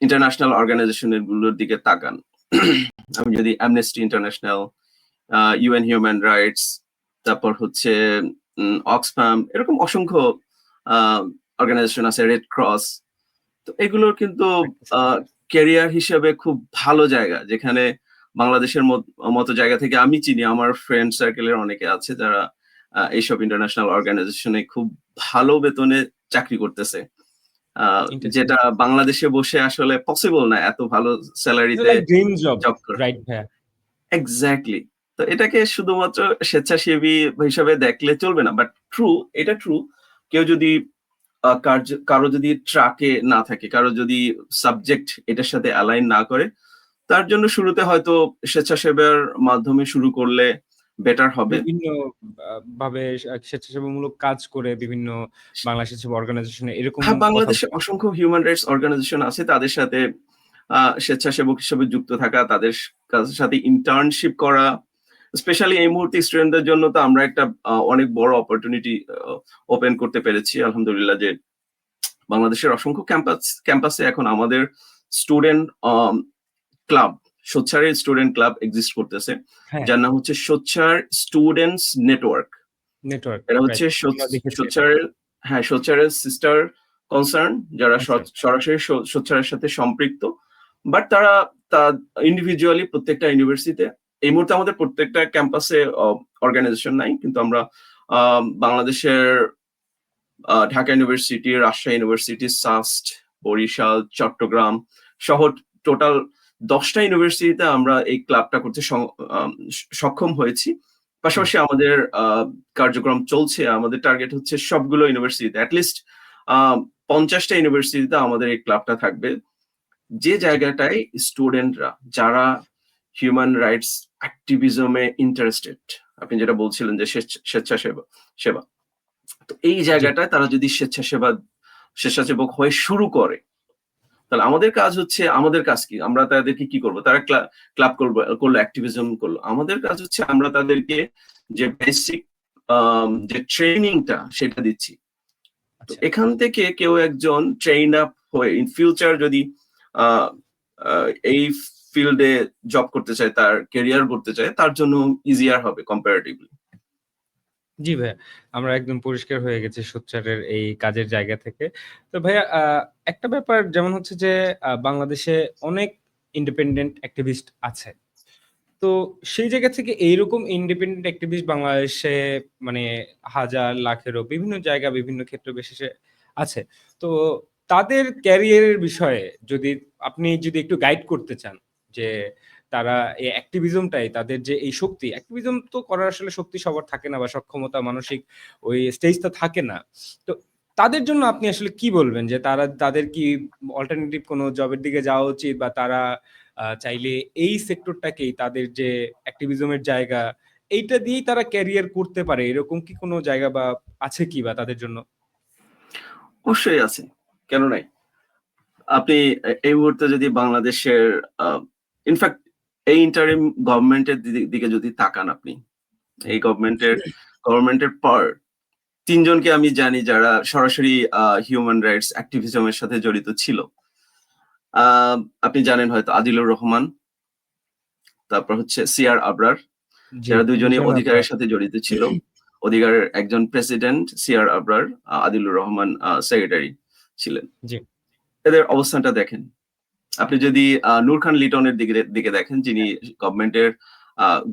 ইন্টারন্যাশনাল অর্গানাইজেশনের গুলোর দিকে তাকান, আমি যদি amnesty international, UN human rights, তারপর হচ্ছে অক্সফাম, এরকম অসংখ্য অর্গানাইজেশন আছে, রেড ক্রস। তো এগুলোর কিন্তু ক্যারিয়ার হিসেবে খুব ভালো জায়গা, যেখানে বাংলাদেশের মতো জায়গা থেকে আমি চিনি, আমার ফ্রেন্ড সার্কেলের অনেকে আছে যারা এইসব ইন্টারন্যাশনাল অর্গানাইজেশনে খুব ভালো বেতনে চাকরি করতেছে, যেটা বাংলাদেশে বসে আসলে পসিবল না এত ভালো স্যালারিতে ড্রিম জব, জব করা। রাইট ভাইয়া? এক্স্যাক্টলি। তো এটাকে শুধুমাত্র স্বেচ্ছাসেবী হিসাবে দেখলে চলবে না, বাট ট্রু, এটা ট্রু। কেউ যদি কারো যদি ট্রাকে না থাকে, কারো যদি সাবজেক্ট এটার সাথে অ্যালাইন না করে, তার জন্য শুরুতে হয়তো স্বেচ্ছাসেবার মাধ্যমে শুরু করলে বেটার হবে। বিভিন্ন ভাবে স্বেচ্ছাসেবামূলক কাজ করে বিভিন্ন বাংলাদেশ অর্গানাইজেশনে এরকম হ্যাঁ, কথা বাংলাদেশে অসংখ্য হিউম্যান রাইটস অর্গানাইজেশন আছে, তাদের সাথে স্বেচ্ছাসেবক হিসেবে যুক্ত থাকা, তাদের সাথে ইন্টার্নশিপ করা। স্পেশালি এই মুহূর্তে স্টুডেন্টদের জন্য তো আমরা একটা অনেক বড় অপরচুনিটি ওপেন করতে পেরেছি আলহামদুলিল্লাহ, যে বাংলাদেশের অসংখ্য ক্যাম্পাসে এখন আমাদের স্টুডেন্ট ক্লাব, সোচ্চারের স্টুডেন্ট ক্লাব এক্সিস্ট করতেছে, যার নাম হচ্ছে সোচ্চার স্টুডেন্টস নেটওয়ার্ক। এটা হচ্ছে সোচ্চারের, হ্যাঁ, সোচ্চারের সিস্টার কনসার্ন, যারা সরাসরি সোচ্চারের সাথে সম্পৃক্ত, বাট তারা ইন্ডিভিজুয়ালি প্রত্যেকটা ইউনিভার্সিটিতে, এই মুহূর্তে আমাদের প্রত্যেকটা ক্যাম্পাসে অর্গানাইজেশন নাই, কিন্তু আমরা বাংলাদেশের Dhaka university, Rajshahi university, SUST, Barishal, Chittagong সহ টোটাল 10টা ইউনিভার্সিটিতে আমরা এই ক্লাবটা করতে সক্ষম হয়েছি। পাশাপাশি আমাদের কার্যক্রম চলছে। আমাদের টার্গেট হচ্ছে সবগুলো ইউনিভার্সিটিতে, অ্যাটলিস্ট 50টা ইউনিভার্সিটিতে আমাদের এই ক্লাবটা থাকবে, যে জায়গাটায় স্টুডেন্টরা যারা হিউম্যান রাইটস অ্যাক্টিভিজমে ইন্টারেস্টেড, আপনি যেটা বলছিলেন যে সেবা, তো এই জায়গাটায় তারা যদি স্বেচ্ছাসেবক হয়ে শুরু করে, তাহলে আমাদের কাজ হচ্ছে, আমাদের কাজ কি, আমরা তাদেরকে কি করব? তারা ক্লাব করলো, অ্যাক্টিভিজম করলো, আমাদের কাজ হচ্ছে আমরা তাদেরকে যে বেসিক যে ট্রেনিংটা সেটা দিচ্ছি। তো এখান থেকে কেউ একজন ট্রেইন আপ হয়ে ইন ফিউচার যদি আহ, এই ফিল্ডে জব করতে চায়, তার ক্যারিয়ার করতে চায়, তার জন্য ইজিয়ার হবে কম্পারেটিভলি। জি ভাইয়া, আমরা একদম পরিষ্কার হয়ে গেছি সোচ্চারের এই কাজের জায়গা থেকে। তো ভাইয়া একটা ব্যাপার যেমন হচ্ছে যে বাংলাদেশে অনেক ইন্ডিপেন্ডেন্ট অ্যাক্টিভিস্ট আছে। তো সেই জায়গা থেকে এইরকম ইন্ডিপেন্ডেন্ট অ্যাক্টিভিস্ট বাংলাদেশে মানে হাজার লাখেরও বিভিন্ন জায়গা বিভিন্ন ক্ষেত্র বিশেষে আছে। তো তাদের ক্যারিয়ারের বিষয়ে যদি আপনি যদি একটু গাইড করতে চান যে তারা এই অ্যাক্টিভিজমটাই তাদের যে এই শক্তি, অ্যাক্টিভিজম তো করার আসলে শক্তি সবার থাকে না বা সক্ষমতা মানসিক ওই স্টেজটা থাকে না। তো তাদের জন্য আপনি আসলে কি বলবেন যে তাদের কি অল্টারনেটিভ কোনো জবের দিকে যাওয়া উচিত বা তারা চাইলে এই সেক্টরটাকেই তাদের যে অ্যাক্টিভিজমের জায়গা এইটা দিয়েই তারা ক্যারিয়ার করতে পারে এরকম কি কোনো জায়গা বা আছে কি বা তাদের জন্য? অবশ্যই আছে, কেন নাই? আপনি এই মুহূর্তে যদি বাংলাদেশের ইনফ্যাক্ট এই ইন্টারিম গভর্নমেন্টের দিকে যদি তাকান, আপনি এই গভর্নমেন্টের পর তিনজনকে আমি জানি যারা সরাসরি হিউম্যান রাইটস অ্যাক্টিভিজমের সাথে জড়িত ছিল। আপনি জানেন হয়তো আদিলুর রহমান, তারপর হচ্ছে সিআর আবরার, জি, যারা দুজনেই মিজান আবরার। অধিকারের সাথে জড়িত ছিল। অধিকারের একজন president CR Abrar, Adilur Rahman secretary ছিলেন। জি, এদের অবস্থানটা দেখেন। আপনি যদি নূর খান লিটনের দিকে দেখেন, যিনি গভর্নমেন্টের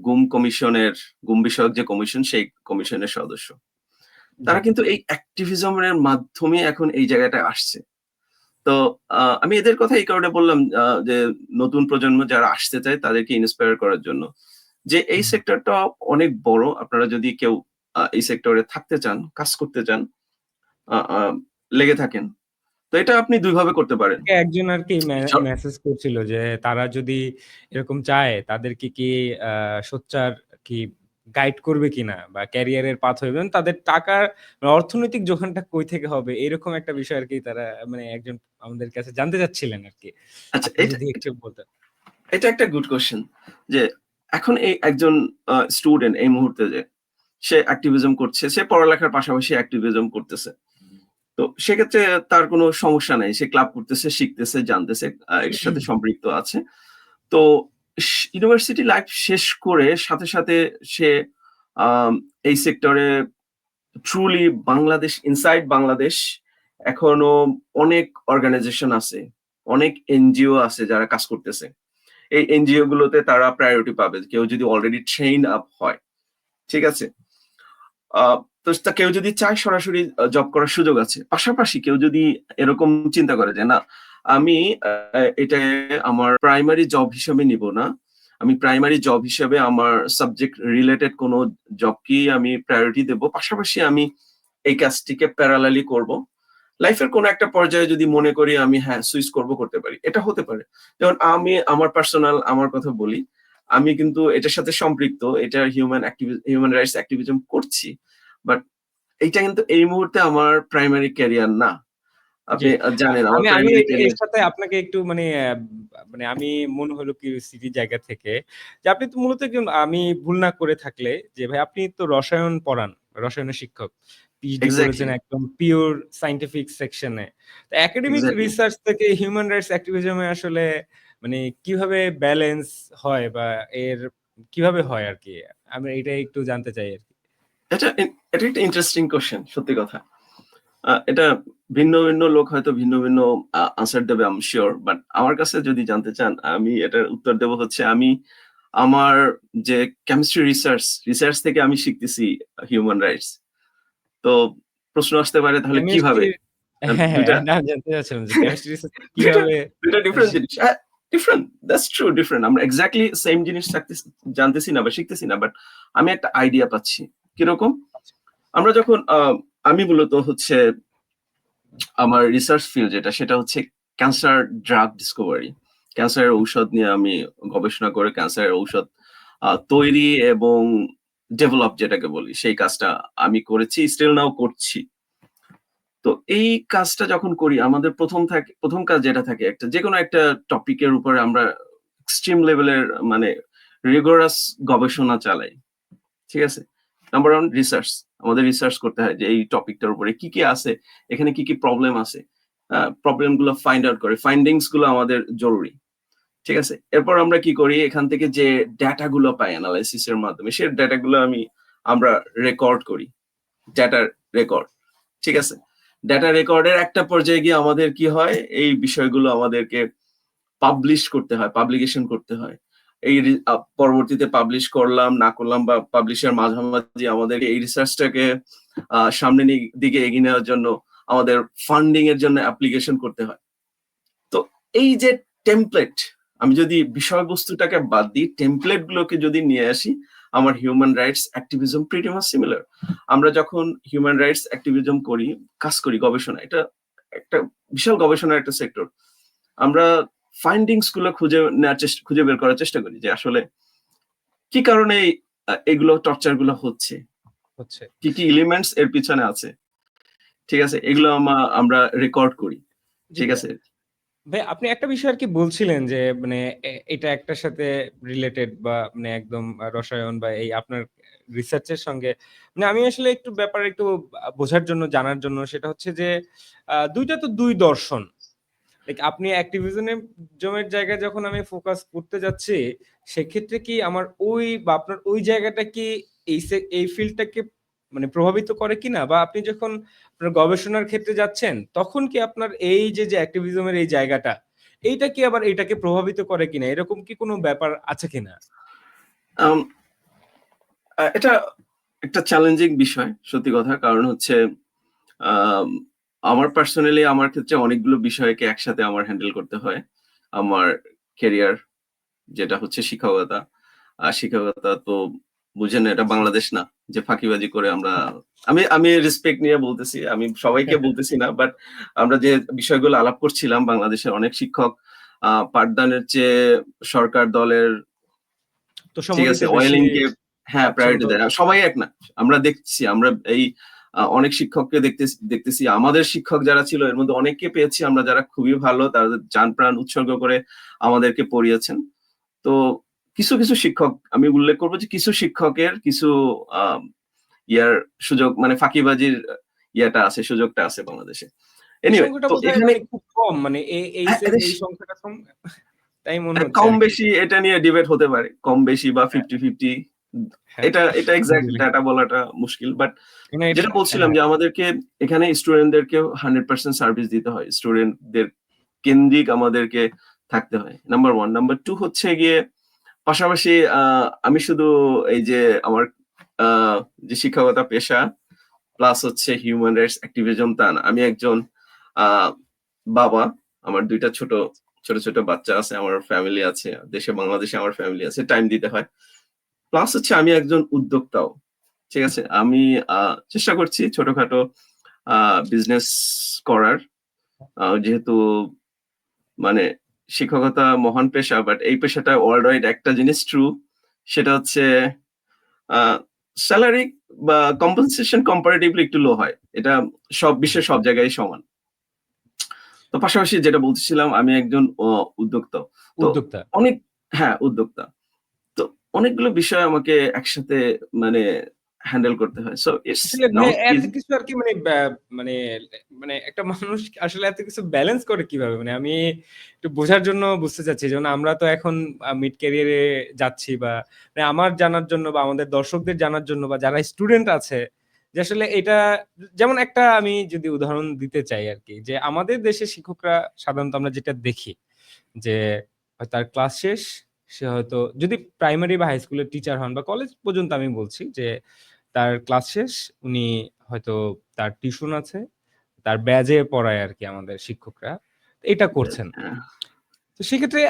গুম বিষয়ক যে কমিশন, সেই কমিশনের সদস্য, জি, তারা কিন্তু এই অ্যাক্টিভিজমের মাধ্যমে এখন এই জায়গাটায় আসছে। তো আমি এদের কথা এই কারণে বললাম যে নতুন প্রজন্ম যারা আসতে চায় তাদেরকে ইন্সপায়ার করার জন্য, যে এই সেক্টরটা অনেক বড়। আপনারা যদি কেউ এই সেক্টরে থাকতে চান, কাজ করতে চান, লেগে থাকেন, তো এটা আপনি দুই ভাবে করতে পারেন। আমাকে একজন আরকি মেসেজ করছিল যে তারা যদি এরকম চায় তাদেরকে কি সোচ্চার কি গাইড করবে কিনা বা ক্যারিয়ারের পাথ হইবে তাদের টাকার মানে অর্থনৈতিক যোগানটা কই থেকে হবে এরকম একটা বিষয় আরকি তারা মানে একজন আমাদের কাছে জানতে চাচ্ছিলেন আরকি। আচ্ছা, আপনি এটা যদি একটু বলতেন। এটা একটা গুড কোয়েশ্চেন, যে এখন এই একজন স্টুডেন্ট এই মুহূর্তে যে সে অ্যাক্টিভিজম করছে, সে পড়ালেখার পাশাপাশি অ্যাক্টিভিজম করতেছে, তো সেক্ষেত্রে তার কোনো সমস্যা নাই। সে ক্লাব করতেছে, শিখতেছে, জানতেছে, এর সাথে সম্পৃক্ত আছে। তো ইউনিভার্সিটি লাইফ শেষ করে সাথে সাথে সে এই সেক্টরে ট্রুলি বাংলাদেশ, ইনসাইড বাংলাদেশ এখনো অনেক অর্গানাইজেশন আছে, অনেক এনজিও আছে যারা কাজ করতেছে। এই এনজিও গুলোতে তারা প্রায়োরিটি পাবে কেউ যদি অলরেডি ট্রেন আপ হয়। ঠিক আছে? তো কেউ যদি চায় সরাসরি জব করার সুযোগ আছে। পাশাপাশি কেউ যদি এরকম চিন্তা করে যে না, আমি এটা আমার প্রাইমারি জব হিসেবে নিব না, আমি প্রাইমারি জব হিসেবে আমার সাবজেক্ট রিলেটেড কোনো জবকেই আমি প্রায়োরিটি দেব, পাশাপাশি আমি এই কাজটিকে প্যারালালি করব। লাইফের কোন একটা পর্যায়ে যদি মনে করি আমি হ্যাঁ সুইচ করতে পারি, এটা হতে পারে। যেমন আমি আমার পার্সোনাল আমার কথা বলি, আমি কিন্তু এটার সাথে সম্পৃক্ত, এটা হিউম্যান রাইটস অ্যাক্টিভিজম করছি, বাট এইটা কিন্তু এই মুহূর্তে আমার প্রাইমারি ক্যারিয়ার না। জি। আপনি জানেন আমার আমি আমি প্রাইমারি এর ক্যারিয়ার। সাথে আপনাকে একটু মানে মানে আমি মনে হলো কিউরিওসিটির জায়গা থেকে যে আপনি তো মূলত একজন আমি ভুল না করে থাকলে যে ভাই আপনি তো রসায়ন পড়ান, রসায়নের শিক্ষক। পিএইচডি এক্স্যাক্টলি, করেছেন একদম পিওর সায়েন্টিফিক সেকশনে। তো একাডেমিক এক্স্যাক্টলি। রিসার্চ থেকে হিউম্যান রাইটস অ্যাক্টিভিজম এ আসলে মানে কিভাবে ব্যালেন্স হয় বা এর কিভাবে হয় আরকি? আমি এটাই একটু জানতে চাই আরকি। এটা এটা একটা ইন্টারেস্টিং কোশ্চেন, সত্যি কথা। এটা ভিন্ন ভিন্ন লোক হয়তো ভিন্ন ভিন্ন আনসার দেবে, আই এম সিওর। বাট আমার কাছে যদি জানতে চান, আমি এটার উত্তর দেব হচ্ছে, আমি আমার যে কেমিস্ট্রি রিসার্চ থেকে আমি শিখতেছি হিউম্যান রাইটস। তো প্রশ্ন আসতে পারে তাহলে কিভাবে? কেমিস্ট্রির হ্যাঁ, হ্যাঁ, দুইটা না জানতে চাচ্ছিলাম যে কেমিস্ট্রি রিসার্চ দুইটা কিভাবে দুইটা ডিফারেন্ট শি জিনিস। Different, that's true, different. আমরা এক্সাক্টলি সেম জিনিস জানতেছি না বা শিখতেছি না, বাট আমি একটা আইডিয়া পাচ্ছি। কিরকম? আমরা যখন আমি মূলত হচ্ছে আমার রিসার্চ ফিল্ড যেটা, সেটা হচ্ছে ক্যান্সার ড্রাগ ডিসকভারি। ক্যান্সারের ঔষধ নিয়ে আমি গবেষণা করে ক্যান্সারের ঔষধ তৈরি এবং ডেভেলপ যেটাকে বলি, সেই কাজটা আমি করেছি, স্টিল নাও করছি। তো এই কাজটা যখন করি, আমাদের প্রথম কাজ যেটা থাকে, একটা যেকোনো একটা টপিকের উপরে আমরা এক্সট্রিম লেভেলের মানে রিগোরাস গবেষণা চালাই। ঠিক আছে? Number 1 research. আমাদের রিসার্চ করতে হয় যে এই টপিকটার উপরে কি কি আছে, এখানে কি কি প্রবলেম আছে। প্রবলেম গুলো ফাইন্ড আউট করে, ফাইন্ডিংস গুলো আমাদের জরুরি। ঠিক আছে, এরপর আমরা কি করি, এখান থেকে যে ডেটা গুলো পাই অ্যানালাইসিস এর মাধ্যমে, সেই ডেটা গুলো আমরা রেকর্ড করি, ডেটার রেকর্ড। ঠিক আছে, ডেটা রেকর্ডের একটা পর্যায়ে গিয়ে আমাদের কি হয়, এই বিষয়গুলো আমাদেরকে পাবলিশ করতে হয়, পাবলিকেশন করতে হয়। এই পরবর্তীতে পাবলিশ করলাম না করলাম বা পাবলিশের মাঝামাঝি আমাদের এই রিসার্চটাকে সামনের দিকে এগিয়ে নেওয়ার জন্য আমাদের ফান্ডিং এর জন্য অ্যাপ্লিকেশন করতে হয়। তো এই যে টেমপ্লেট, আমি যদি বিষয়বস্তুটাকে বাদ দিই, টেমপ্লেট গুলোকে যদি নিয়ে আসি, আমার human rights activism pretty much similar. আমরা যখন হিউম্যান রাইটস অ্যাক্টিভিজম করি, কাজ করি, গবেষণা, এটা একটা বিশাল গবেষণার একটা সেক্টর। আমরা ফাইন্ডিংস গুলো খুঁজে বের করার চেষ্টা করি যে আসলে কি কারণে এগুলো টর্চার গুলো হচ্ছে, কি কি এলিমেন্টস এর পিছনে আছে। ঠিক আছে, এগুলো আমরা রেকর্ড করি। ঠিক আছে ভাই, আপনি একটা বিষয় আর কি বলছিলেন যে মানে এটা একটার সাথে রিলেটেড বা মানে একদম রসায়ন বা এই আপনার রিসার্চের সঙ্গে মানে আমি আসলে একটু ব্যাপারে একটু বোঝার জন্য জানার জন্য, সেটা হচ্ছে যে দুইটা তো দুই দর্শন। লাইক আপনি অ্যাক্টিভিজমের জায়গায় যখন আমি ফোকাস করতে যাচ্ছি, সেক্ষেত্রে কি আমার ওই বা আপনার ওই জায়গাটা কি এই ফিল্ডটাকে মানে প্রভাবিত করে কিনা, বা আপনি যখন আপনার গবেষণার ক্ষেত্রে যাচ্ছেন তখন কি আপনার এই যে অ্যাক্টিভিজমের এই জায়গাটা, এইটা কি আবার এটাকে প্রভাবিত করে কিনা, এরকম কি কোনো ব্যাপার আছে কিনা? আম, এটা একটা চ্যালেঞ্জিং বিষয়, সত্যি কথা। কারণ হচ্ছে আম, আমার পার্সোনালি আমার ক্ষেত্রে অনেকগুলো বিষয়কে একসাথে আমার হ্যান্ডেল করতে হয়। আমার ক্যারিয়ার যেটা হচ্ছে শিক্ষকতা, আর শিক্ষকতা তো বুঝেন, এটা বাংলাদেশ না যে ফাঁকিবাজি করে আমরা, আমি আমি রেসপেক্ট নিয়ে বলতেছি, আমি সবাইকে বলতেছি না, বাট আমরা যে বিষয়গুলো আলাপ করছিলাম, বাংলাদেশের অনেক শিক্ষক পাঠদানের চেয়ে সরকার দলের, তো ঠিক আছে, সম্মতিতে বেশি অয়েলিং কে প্রায়োরিটি স্বাচ্ছন্দ্য। দেয়। সবাই এক না, আমরা দেখছি, আমরা এই অনেক শিক্ষককে দেখতেছি, আমাদের শিক্ষক যারা ছিল এর মধ্যে অনেককে পেয়েছি আমরা যারা খুবই ভালো, তাদের জান প্রাণ উৎসর্গ করে আমাদেরকে পড়িয়েছেন। তো কিছু কিছু শিক্ষক, আমি উল্লেখ করবো যে কিছু শিক্ষকের কিছু ইয়ার সুযোগ, মানে ফাঁকিবাজির ইয়াটা আছে, সুযোগটা আছে বাংলাদেশে। এই এনিওয়ে, সংখ্যাটা তো বোধহয় এখানে মানে খুব কম, মানে এই সংখ্যাটা কম, তাই মনে হচ্ছে কম আর কি। বেশি এটা নিয়ে ডিবেট হতে পারে, কম বেশি বা হ্যাঁ, 50-50। হ্যাঁ, এটা এক্সাক্ট বুঝলি। ডাটা বলাটা মুশকিল, বাট মানে যেটা বলছিলাম হ্যাঁ, যে আমাদেরকে এখানে স্টুডেন্টদেরকে 100% সার্ভিস দিতে হয়, স্টুডেন্টদের কেন্দ্রিক আমাদেরকে থাকতে হয়, নাম্বার ওয়ান। নাম্বার টু হচ্ছে গিয়ে পাশাপাশি আমি শুধু এই যে আমার যে শিক্ষকতা পেশা প্লাস হচ্ছে হিউম্যান রাইটস অ্যাক্টিভিজম তা না, আমি একজন আহ বাবা, আমার দুইটা ছোট ছোট ছোট বাচ্চা আছে, আমার ফ্যামিলি আছে দেশে, বাংলাদেশে আমার ফ্যামিলি আছে, টাইম দিতে হয়। প্লাস হচ্ছে আমি একজন উদ্যোক্তাও। ঠিক আছে, আমি চেষ্টা করছি ছোটখাটো বিজনেস করার, যেহেতু মানে শিক্ষকতা মহান পেশা, বাট এই পেশাটা ওয়ার্ল্ড ওয়াইড একটা জিনিস ট্রু, সেটা হচ্ছে স্যালারি বা কম্পেনসেশন কম্পারেটিভলি একটু লো হয়, এটা সব বিশ্বের সব জায়গায় সমান। তো পাশাপাশি যেটা বলতেছিলাম, আমি একজন উদ্যোক্তা। তো উদ্যোক্তা। অনেক, উদ্যোক্তা। তো অনেকগুলো বিষয় আমাকে একসাথে মানে হ্যান্ডেল করতে হয়, সো ইটস আসলে ভাই নট এত ইজি। কিছু আর কি মানে মানে মানে একটা মানুষ আসলে এত কিছু ব্যালেন্স করে কিভাবে, মানে আমি একটু বোঝার জন্য বুঝতে চাচ্ছি, যেমন আমরা তো এখন মিড ক্যারিয়ারে যাচ্ছি, বা মানে আমার জানার জন্য বা আমাদের দর্শকদের জানার জন্য বা যারা স্টুডেন্ট আছে, যে আসলে এটা যেমন একটা আমি যদি উদাহরণ দিতে চাই আর কি, যে আমাদের দেশে শিক্ষকরা সাধারণত আমরা যেটা দেখি যে তার ক্লাস শেষ, সে হয়তো যদি প্রাইমারি বা হাই স্কুলের টিচার হন বা কলেজ পর্যন্ত আমি বলছি, যে তার ক্লাস শেষ, উনি হয়তো তার টিউশন আছে, তার ব্যাচে পড়ায় আরকি আমাদের শিক্ষকরা। এটা করছেন। তো সেক্ষেত্রে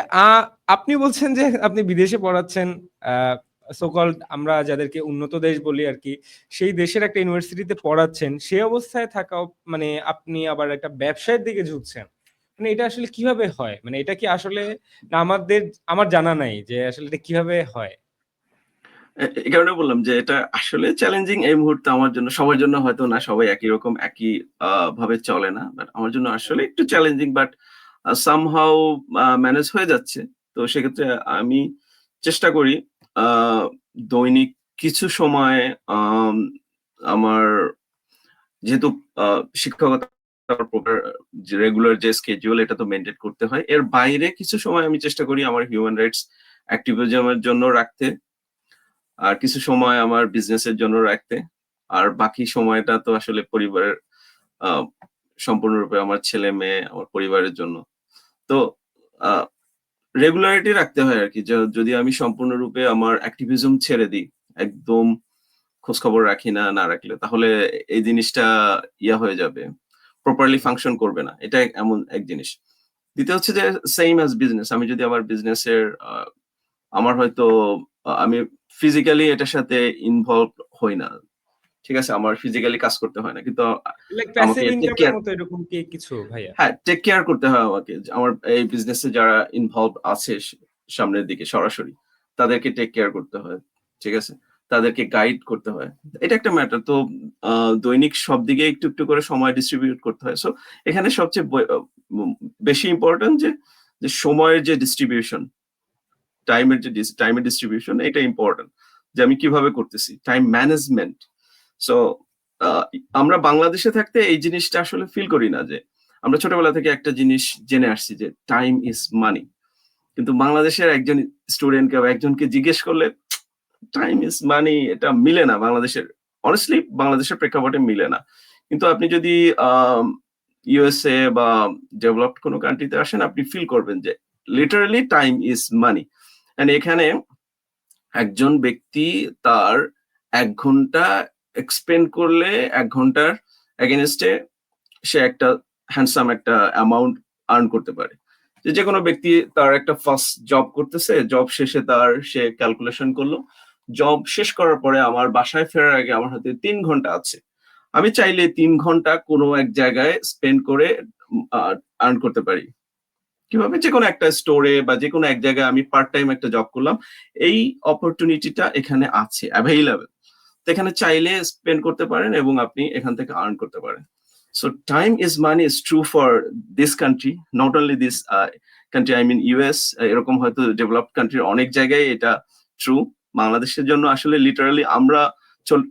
আপনি বলছেন যে আপনি বিদেশে পড়াচ্ছেন। আ সো কল্ড আমরা যাদেরকে উন্নত দেশ বলি আরকি, সেই দেশের একটা ইউনিভার্সিটিতে পড়াচ্ছেন। সে অবস্থায় থাকাও মানে আপনি আবার একটা ব্যবসায়ের দিকে ঝুঁকছেন। মানে এটা আসলে কিভাবে হয়? মানে এটা কি আসলে না আমার জানা নাই যে আসলে এটা কিভাবে হয়? এই কারণে বললাম যে এটা আসলে চ্যালেঞ্জিং এই মুহূর্তে আমার জন্য, সবার জন্য হয়তো না, সবাই একই রকম একই ভাবে চলে না, বাট আমার জন্য আসলে একটু চ্যালেঞ্জিং, বাট সামহাউ ম্যানেজ হয়ে যাচ্ছে। তো সেক্ষেত্রে আমি চেষ্টা করি আহ, দৈনিক কিছু সময় আম, আমার যেহেতু শিক্ষকতা প্রপার রেগুলার যে স্কেডিউল এটা তো মেনটেন করতে হয়। এর বাইরে কিছু সময় আমি চেষ্টা করি আমার হিউম্যান রাইটস অ্যাক্টিভিজমের জন্য রাখতে, আর কিছু সময় আমার বিজনেসের জন্য রাখতে, আর বাকি সময়টা তো আসলে পরিবারের সম্পূর্ণরূপে আমার ছেলে মেয়ে আমার পরিবারের জন্য। তো রেগুলারিটি রাখতে হয় আর কি। যদি আমি সম্পূর্ণরূপে আমার অ্যাক্টিভিজম ছেড়ে দিই, একদম খোঁজ খবর রাখি না, না রাখলে তাহলে এই জিনিসটা হয়ে যাবে, প্রপারলি ফাংশন করবে না। এটা এমন এক জিনিস। দ্বিতীয় হচ্ছে যে সেম অ্যাজ বিজনেস, আমি যদি আমার বিজনেসের আমার হয়তো আমি ফিজিক্যালি এটার সাথে ইনভলভ হই না, ঠিক আছে, আমার ফিজিক্যালি কাজ করতে হয় না, কিন্তু লাইক আমাকে প্যাসিভ টেক ইনকামের কেয়ার, মতো এরকম কি কিছু ভাইয়া? হ্যাঁ টেক কেয়ার করতে হয় আমাকে। আমার এই বিজনেসে যারা ইনভলভ আছে সামনের দিকে সরাসরি, তাদেরকে টেক কেয়ার করতে হয়, ঠিক আছে, তাদেরকে গাইড করতে হয়। এটা একটা ম্যাটার। তো দৈনিক সব দিকে একটু একটু করে সময় ডিস্ট্রিবিউট করতে হয়। সো এখানে সবচেয়ে বেশি ইম্পর্টেন্ট যে সময়ের যে ডিস্ট্রিবিউশন, টাইমের ডিস্ট্রিবিউশন, এটা ইম্পর্টেন্ট, যে আমি কিভাবে করতেছি টাইম ম্যানেজমেন্ট। সো আমরা বাংলাদেশে থাকতে এই জিনিসটা আসলে ফিল করি না, যে আমরা ছোটবেলা থেকে একটা জিনিস জেনে আসছি যে টাইম ইজ মানি, কিন্তু বাংলাদেশের একজন স্টুডেন্টকে বা একজনকে জিজ্ঞেস করলে টাইম ইজ মানি এটা মিলে না বাংলাদেশের, অনেস্টলি বাংলাদেশের প্রেক্ষাপটে মিলে না। কিন্তু আপনি যদি ইউএসএ বা ডেভেলপড কোনো কান্ট্রিতে আসেন, আপনি ফিল করবেন যে literally time is money. And এখানে একজন ব্যক্তি তার 1 ঘন্টা এক্সপেন্ড করলে 1 ঘন্টার এগেনস্টে সে একটা হ্যান্ডসাম একটা অ্যামাউন্ট আর্ন করতে পারে। যে কোনো ব্যক্তি তার একটা ফার্স্ট জব করতেছে, জব শেষে সে ক্যালকুলেশন করলো, জব শেষ করার পরে আমার বাসায় ফেরার আগে আমার হাতে 3 ঘন্টা আছে, আমি চাইলে 3 ঘন্টা কোনো এক জায়গায় স্পেন্ড করে আর্ন করতে পারি। কিভাবে? যে কোনো একটা স্টোরে বা যে কোনো এক জায়গায় আমি পার্ট টাইম একটা জব করলাম, এই অপরচুনিটিটা এখানে আছে, অ্যাভেইলেবল। তো এখানে চাইলে স্পেন্ড করতে পারেন এবং আপনি এখান থেকে আর্ন করতে পারেন। So time is money is true for this country, not only this country, I mean US, এরকম হয়তো ডেভেলপড কান্ট্রির অনেক জায়গায় এটা ট্রু। বাংলাদেশের জন্য আসলে লিটারালি আমরা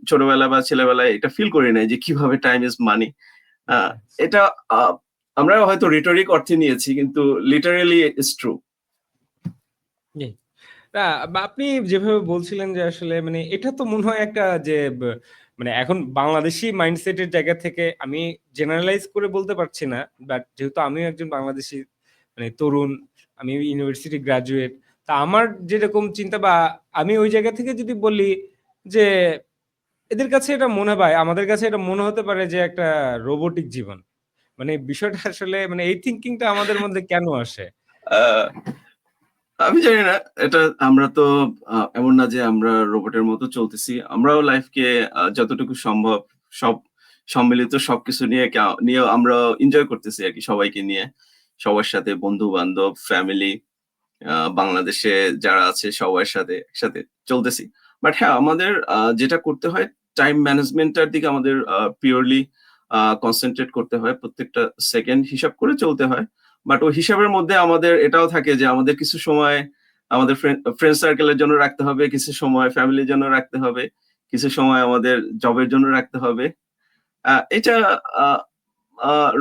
ছোটবেলা বা ছেলেবেলায় এটা ফিল করি নাই যে কিভাবে টাইম ইজ মানি। এটা আমরা হয়তো রিটরিক অর্থে নিয়েছি, কিন্তু লিটারালি ইটস ট্রু। বা আপনি যেভাবে বলছিলেন যে আসলে মানে এটা তো মনে হয় একটা যে মানে এখন বাংলাদেশি মাইন্ডসেটের জায়গা থেকে আমি জেনারেলাইজ করে বলতে পারছি না, বাট যেহেতু আমিও একজন বাংলাদেশি মানে তরুণ, আমি ইউনিভার্সিটি গ্রাজুয়েট, তা আমার যেরকম চিন্তা বা আমি ওই জায়গা থেকে যদি বলি যে এদের কাছে এটা মনে হয়, আমাদের কাছে এটা মনে হতে পারে যে একটা রোবোটিক জীবন। মানে বিষয়টা আসলে মানে এই থিঙ্কিংটা আমাদের মধ্যে কেন আসে? আমি জানি না। এটা আমরা তো এমন না যে আমরা রোবটের মতো চলতেছি। আমরাও লাইফকে যতটুকু সম্ভব সব সম্মিলিত সবকিছু নিয়ে আমরা এনজয় করতেছি আর কি, সবাইকে নিয়ে, সবার সাথে, বন্ধু বান্ধব, ফ্যামিলি, বাংলাদেশে যারা আছে সবার সাথে একসাথে চলতেছি। বাট হ্যাঁ, আমাদের যেটা করতে হয়, টাইম ম্যানেজমেন্টটার দিকে আমাদের পিওরলি কনসেন্ট্রেট করতে হয়, প্রত্যেকটা সেকেন্ড হিসাব করে চলতে হয়। বাট ওই হিসাবের মধ্যে আমাদের এটাও থাকে যে আমাদের কিছু সময় আমাদের ফ্রেন্ড সার্কেলের জন্য রাখতে হবে, কিছু সময় ফ্যামিলির জন্য রাখতে হবে, কিছু সময় আমাদের জবের জন্য রাখতে হবে। এটা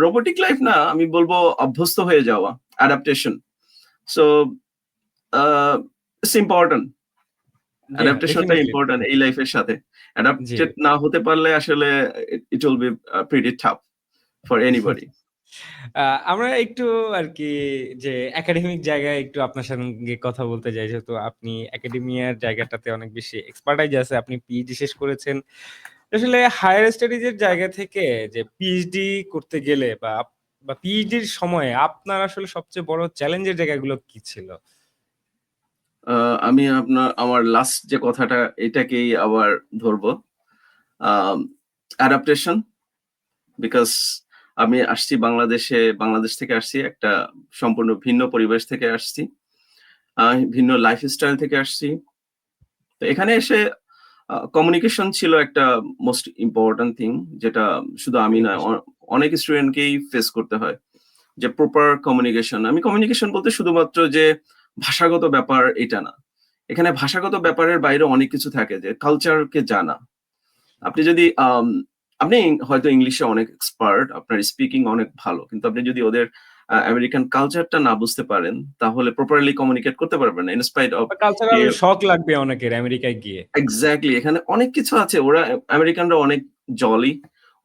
রোবোটিক লাইফ না, আমি বলবো অভ্যস্ত হয়ে যাওয়া, অ্যাডাপ্টেশন। সো ইটস ইম্পর্টেন্ট, অ্যাডাপ্টেশনটা ডেফিনেটলি। ইম্পর্টেন্ট এই লাইফের সাথে। জি। অ্যাডাপ্টেড না হতে পারলে আসলে it will be pretty tough for anybody. আ আমরা একটু আরকি যে একাডেমিক জায়গায় একটু আপনার সঙ্গে কথা বলতে চাই। যেহেতু আপনি একাডেমিয়ার জায়গাটাতে অনেক বেশি এক্সপার্টাইজ আছে। আপনি পিএইচডি শেষ করেছেন। আসলে হায়ার স্টাডিজ এর জায়গা থেকে যে পিএইচডি করতে গেলে বা পিএইচডির সময়ে আপনার আসলে সবচেয়ে বড় চ্যালেঞ্জের জায়গাগুলো কি ছিল? আমি আমার লাস্ট যে কথাটা এটাকেই আবার ধরবো। অ্যাডাপ্টেশন, বিকজ আমি আসছি বাংলাদেশ থেকে আসছি, একটা সম্পূর্ণ ভিন্ন পরিবেশ থেকে আসছি, ভিন্ন লাইফস্টাইল থেকে আসছি। তো এখানে এসে কমিউনিকেশন ছিল একটা মোস্ট ইম্পর্টেন্ট থিং, যেটা শুধু আমি অনেক না, বেশি। অনেক স্টুডেন্টকেই ফেস করতে হয়, যে প্রপার কমিউনিকেশন। আমি কমিউনিকেশন বলতে শুধুমাত্র যে ভাষাগত ব্যাপার এটা না, এখানে ভাষাগত ব্যাপারের বাইরে অনেক কিছু থাকে, যে কালচারকে জানা। আপনি যদি আপনি হয়তো ইংলিশে অনেক এক্সপার্ট, আপনার স্পিকিং অনেক ভালো, কিন্তু আপনি যদি ওদের আমেরিকান কালচারটা না বুঝতে পারেন তাহলে প্রপারলি কমিউনিকেট করতে পারবেন না, ইনস্পাইট অফ কালচারাল শক লাগবে অনেকের আমেরিকায় গিয়ে। এক্স্যাক্টলি। এখানে অনেক কিছু আছে। ওরা আমেরিকানরা অনেক জলি,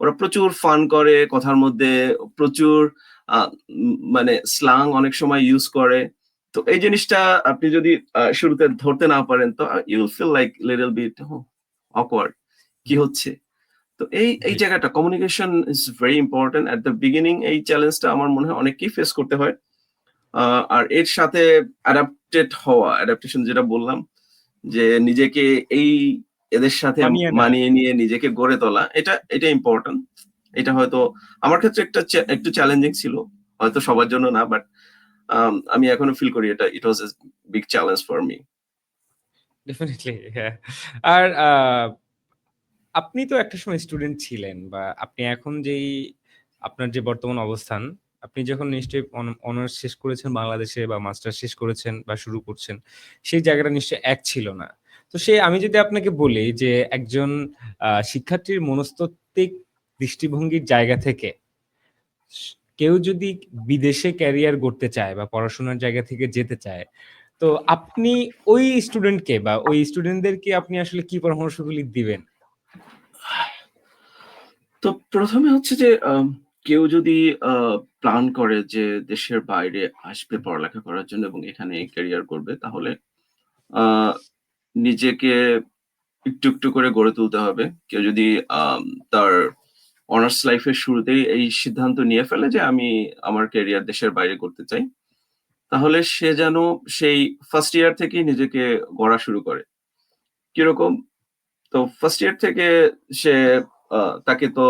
ওরা প্রচুর ফান করে কথার মধ্যে, প্রচুর মানে স্লাং অনেক সময় ইউজ করে। তো এই জিনিসটা আপনি যদি শুরুতে ধরতে না পারেন তো you feel like little bit awkward, কি হচ্ছে। তো এই জি। জায়গাটা communication is very important at the beginning. এই চ্যালেঞ্জটা আমার মনে হয় অনেককেই ফেস করতে হয়। আর এর সাথে অ্যাডাপ্টেড হওয়া, অ্যাডাপ্টেশন যেটা বললাম, যে নিজেকে এই এদের সাথে মানিয়ে নেয়া। মানিয়ে নিয়ে নিজেকে গড়ে তোলা, এটা ইম্পর্টেন্ট। এটা হয়তো আমার ক্ষেত্রে একটু চ্যালেঞ্জিং ছিল, হয়তো সবার জন্য না, বাট আমি এখনো ফিল করি এটা it was a big challenge for me. Definitely, হ্যাঁ। আর আপনি তো একটা সময় স্টুডেন্ট ছিলেন, বা আপনি এখন যেই আপনার যে বর্তমান অবস্থান, আপনি যখন নিশ্চয়ই অনার্স শেষ করেছেন বাংলাদেশে, বা মাস্টার্স শেষ করেছেন বা শুরু করছেন, সেই জায়গাটা নিশ্চয়ই এক ছিল না। তো আমি যদি আপনাকে বলি যে একজন শিক্ষার্থীর মনস্তাত্ত্বিক দৃষ্টিভঙ্গির জায়গা থেকে স কেউ যদি বিদেশে ক্যারিয়ার গড়তে চায় বা পড়াশোনার জায়গা থেকে যেতে চায়, তো আপনি ওই স্টুডেন্টকে বা ওই স্টুডেন্টদেরকে আপনি আসলে কি পরামর্শগুলি দিবেন? তো প্রথমে হচ্ছে যে কেউ যদি প্ল্যান করে যে দেশের বাইরে আসবে পড়ালেখা করার জন্য এবং এখানে ক্যারিয়ার করবে, তাহলে আহ, নিজেকে একটু একটু করে গড়ে তুলতে হবে। কেউ যদি তার অনার্স লাইফের শুরুতেই এই সিদ্ধান্ত নিয়ে ফেলে যে আমি আমার ক্যারিয়ার দেশের বাইরে করতে চাই, তাহলে সে যেন সেই ফার্স্ট ইয়ার থেকেই নিজেকে গড়া শুরু করে। কিরকম? তো ফার্স্ট ইয়ার থেকে সে তাকে তো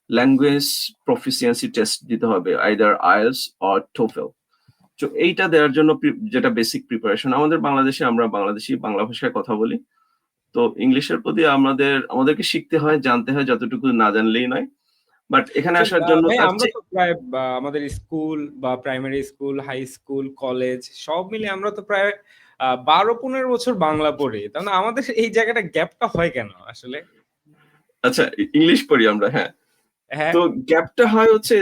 ল্যাঙ্গুয়েজ প্রফিসিয়েন্সি টেস্ট দিতে হবে, আইদার আইএলটিএস অর টোফেল। তো এইটা দেওয়ার জন্য যেটা বেসিক প্রিপারেশন, আমাদের বাংলাদেশে আমরা বাংলাদেশি বাংলা ভাষায় কথা বলি, তো ইংলিশের প্রতি আমাদেরকে শিখতে হয়, জানতে হয়, যতটুকু না জানলেই নয়। বাট এখানে বাট আসার জন্য ভাই, তার আমরা চেয়ে তো প্রায় আমাদের স্কুল বা primary school, high school, college সব মিলে আমরা তো প্রায় ১২-১৫ বছর বাংলা পড়ি। তার মানে আমাদের এই জায়গাটা গ্যাপটা হয় কেন আসলে? আচ্ছা, ইংলিশ পড়ি আমরা, হ্যাঁ। হ্যাঁ, তো গ্যাপটা হয় হচ্ছে